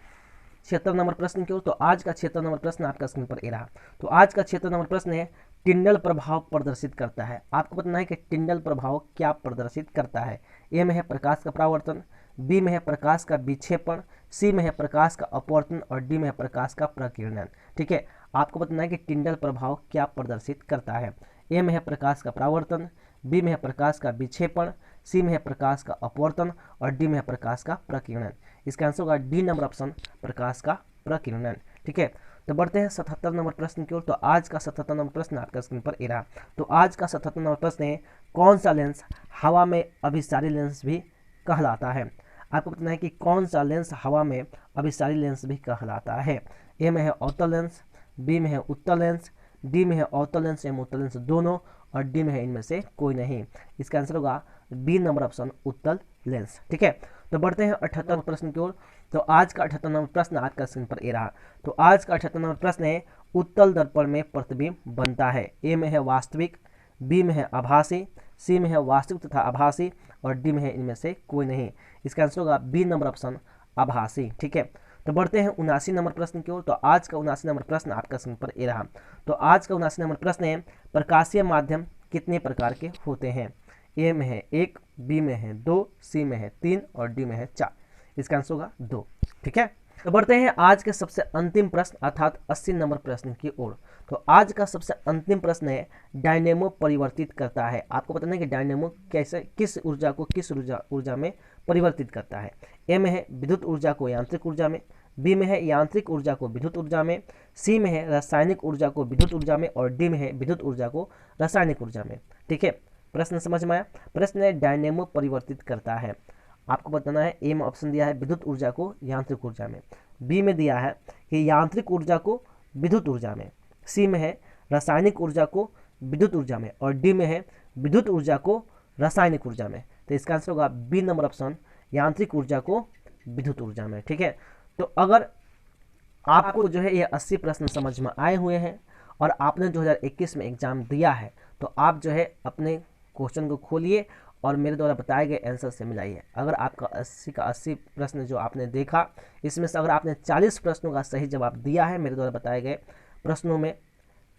76 नंबर प्रश्न की ओर। तो आज का 76 नंबर प्रश्न आपका स्क्रीन पर ये रहा। तो आज का 76 नंबर प्रश्न है टिंडल प्रभाव प्रदर्शित करता है। आपको बताना है कि टिंडल प्रभाव क्या प्रदर्शित करता है। ए में है प्रकाश का परावर्तन, बी में है प्रकाश का विक्षेपण, सी में है प्रकाश का अपवर्तन और डी में है प्रकाश का प्रकीर्णन। ठीक है, आपको बताना है कि टिंडल प्रभाव क्या प्रदर्शित करता है। ए में है प्रकाश का परावर्तन, बी में है प्रकाश का विक्षेपण, सी में है प्रकाश का अपवर्तन और डी में है प्रकाश का प्रकीर्णन। इसका आंसर होगा डी नंबर ऑप्शन प्रकाश का प्रकीर्णन। ठीक है, तो बढ़ते हैं 77 नंबर प्रश्न की ओर। तो आज का 77 नंबर प्रश्न आपका स्क्रीन पर ये रहा। तो आज का 77 नंबर प्रश्न है कौन सा लेंस हवा में अभिसारी लेंस भी कहलाता है। आपको बताना है कि कौन सा लेंस हवा में अभिसारी लेंस भी कहलाता है। ए में है अवतल लेंस, बी में है उत्तल लेंस, डी में है अवतल लेंस एवं उत्तल लेंस दोनों और डी में है इनमें से कोई नहीं। इसका आंसर होगा बी नंबर ऑप्शन उत्तल लेंस। ठीक है, तो बढ़ते हैं 78 प्रश्न की ओर। तो आज का 78 नंबर प्रश्न आपका स्क्रीन पर ये रहा। तो आज का 78 नंबर प्रश्न है उत्तल दर्पण में प्रतिबिंब बनता है। ए में है वास्तविक, बी में है आभासी, सी में है वास्तविक तथा आभासी और डी में है इनमें से कोई नहीं। इसका आंसर होगा बी नंबर ऑप्शन आभासी। ठीक है, तो बढ़ते हैं 79 नंबर प्रश्न की ओर। तो आज का 79 नंबर प्रश्न आपका स्क्रीन पर ये रहा। तो आज का 79 नंबर प्रश्न है, प्रकाशीय माध्यम कितने प्रकार के होते हैं? ए में है 1, बी में है 2, सी में है 3 और डी में है 4। इसका आंसर होगा 2। ठीक है, तो बढ़ते हैं आज के सबसे अंतिम प्रश्न अर्थात 80 नंबर प्रश्न की ओर। तो आज का सबसे अंतिम प्रश्न है, डायनेमो परिवर्तित करता है। आपको बताना है कि डायनेमो कैसे, किस ऊर्जा को किस ऊर्जा में परिवर्तित करता है। ए में है विद्युत ऊर्जा को यांत्रिक ऊर्जा में, बी में है यांत्रिक ऊर्जा को विद्युत ऊर्जा में, सी में है रासायनिक ऊर्जा को विद्युत ऊर्जा में और डी में है विद्युत ऊर्जा को रासायनिक ऊर्जा में। ठीक है, प्रश्न समझ में आया? प्रश्न है डायनेमो परिवर्तित करता है। आपको बताना है, ए में ऑप्शन दिया है विद्युत ऊर्जा को यांत्रिक ऊर्जा में, बी में दिया है कि यांत्रिक ऊर्जा को विद्युत ऊर्जा में, सी में है रासायनिक ऊर्जा को विद्युत ऊर्जा में और डी में है विद्युत ऊर्जा को रासायनिक ऊर्जा में। तो इसका आंसर होगा बी नंबर ऑप्शन, यांत्रिक ऊर्जा को विद्युत ऊर्जा में। ठीक है, तो अगर आपको जो है ये 80 प्रश्न समझ में आए हुए हैं और आपने 2021 में एग्जाम दिया है, तो आप जो है अपने क्वेश्चन को खोलिए और मेरे द्वारा बताए गए आंसर से मिलाइए। अगर आपका 80 का 80 प्रश्न जो आपने देखा, इसमें से अगर आपने 40 प्रश्नों का सही जवाब दिया है मेरे द्वारा बताए गए प्रश्नों में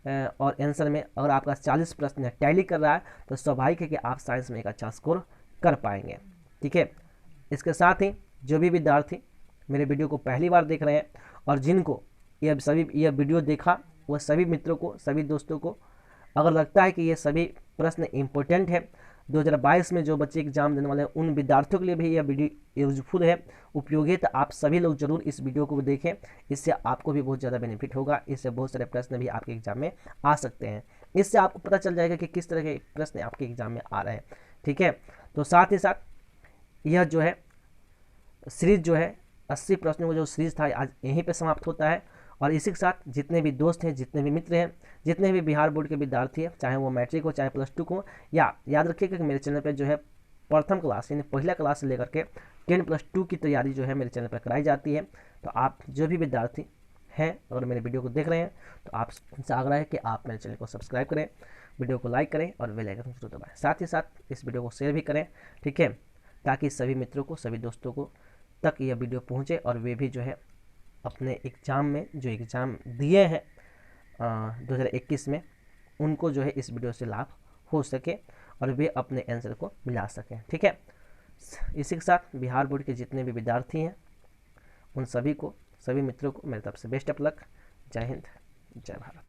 और आंसर में, अगर आपका 40 प्रश्न टैली कर रहा है, तो स्वाभाविक है कि आप साइंस में एक अच्छा स्कोर कर पाएंगे। ठीक है, इसके साथ ही जो भी विद्यार्थी मेरे वीडियो को पहली बार देख रहे हैं और जिनको यह वीडियो देखा, वह सभी मित्रों को, सभी दोस्तों को अगर लगता है कि ये सभी प्रश्न इम्पोर्टेंट है, 2022 में जो बच्चे एग्जाम देने वाले हैं उन विद्यार्थियों के लिए भी यह वीडियो यूजफुल है, उपयोगी है, तो आप सभी लोग जरूर इस वीडियो को देखें। इससे आपको भी बहुत ज़्यादा बेनिफिट होगा, इससे बहुत सारे प्रश्न भी आपके एग्जाम में आ सकते हैं। इससे आपको पता चल जाएगा कि किस तरह के प्रश्न आपके एग्जाम में आ रहे हैं। ठीक है, तो साथ ही साथ यह जो है सीरीज जो है 80 प्रश्नों का जो सीरीज था आज यहीं पे समाप्त होता है। और इसी के साथ जितने भी दोस्त हैं, जितने भी मित्र हैं, जितने भी बिहार बोर्ड के विद्यार्थी हैं, चाहे वो मैट्रिक हो चाहे +2 को, या याद रखिएगा कि मेरे चैनल पे जो है प्रथम क्लास यानी पहला क्लास से लेकर के 10+2 की तैयारी जो है मेरे चैनल पर कराई जाती है। तो आप जो भी विद्यार्थी हैं अगर मेरे वीडियो को देख रहे हैं, तो आपसे आग्रह है कि आप मेरे चैनल को सब्सक्राइब करें, वीडियो को लाइक करें और बेल आइकन जरूर दबाएं। साथ ही साथ इस वीडियो को शेयर भी करें। ठीक है, ताकि सभी मित्रों को, सभी दोस्तों को तक यह वीडियो पहुँचे और वे भी जो है अपने एग्ज़ाम में जो एग्ज़ाम दिए हैं 2021 में, उनको जो है इस वीडियो से लाभ हो सके और वे अपने आंसर को मिला सकें। ठीक है, इसी के साथ बिहार बोर्ड के जितने भी विद्यार्थी हैं उन सभी को, सभी मित्रों को मेरी तरफ से बेस्ट ऑफ लक। जय हिंद, जय भारत।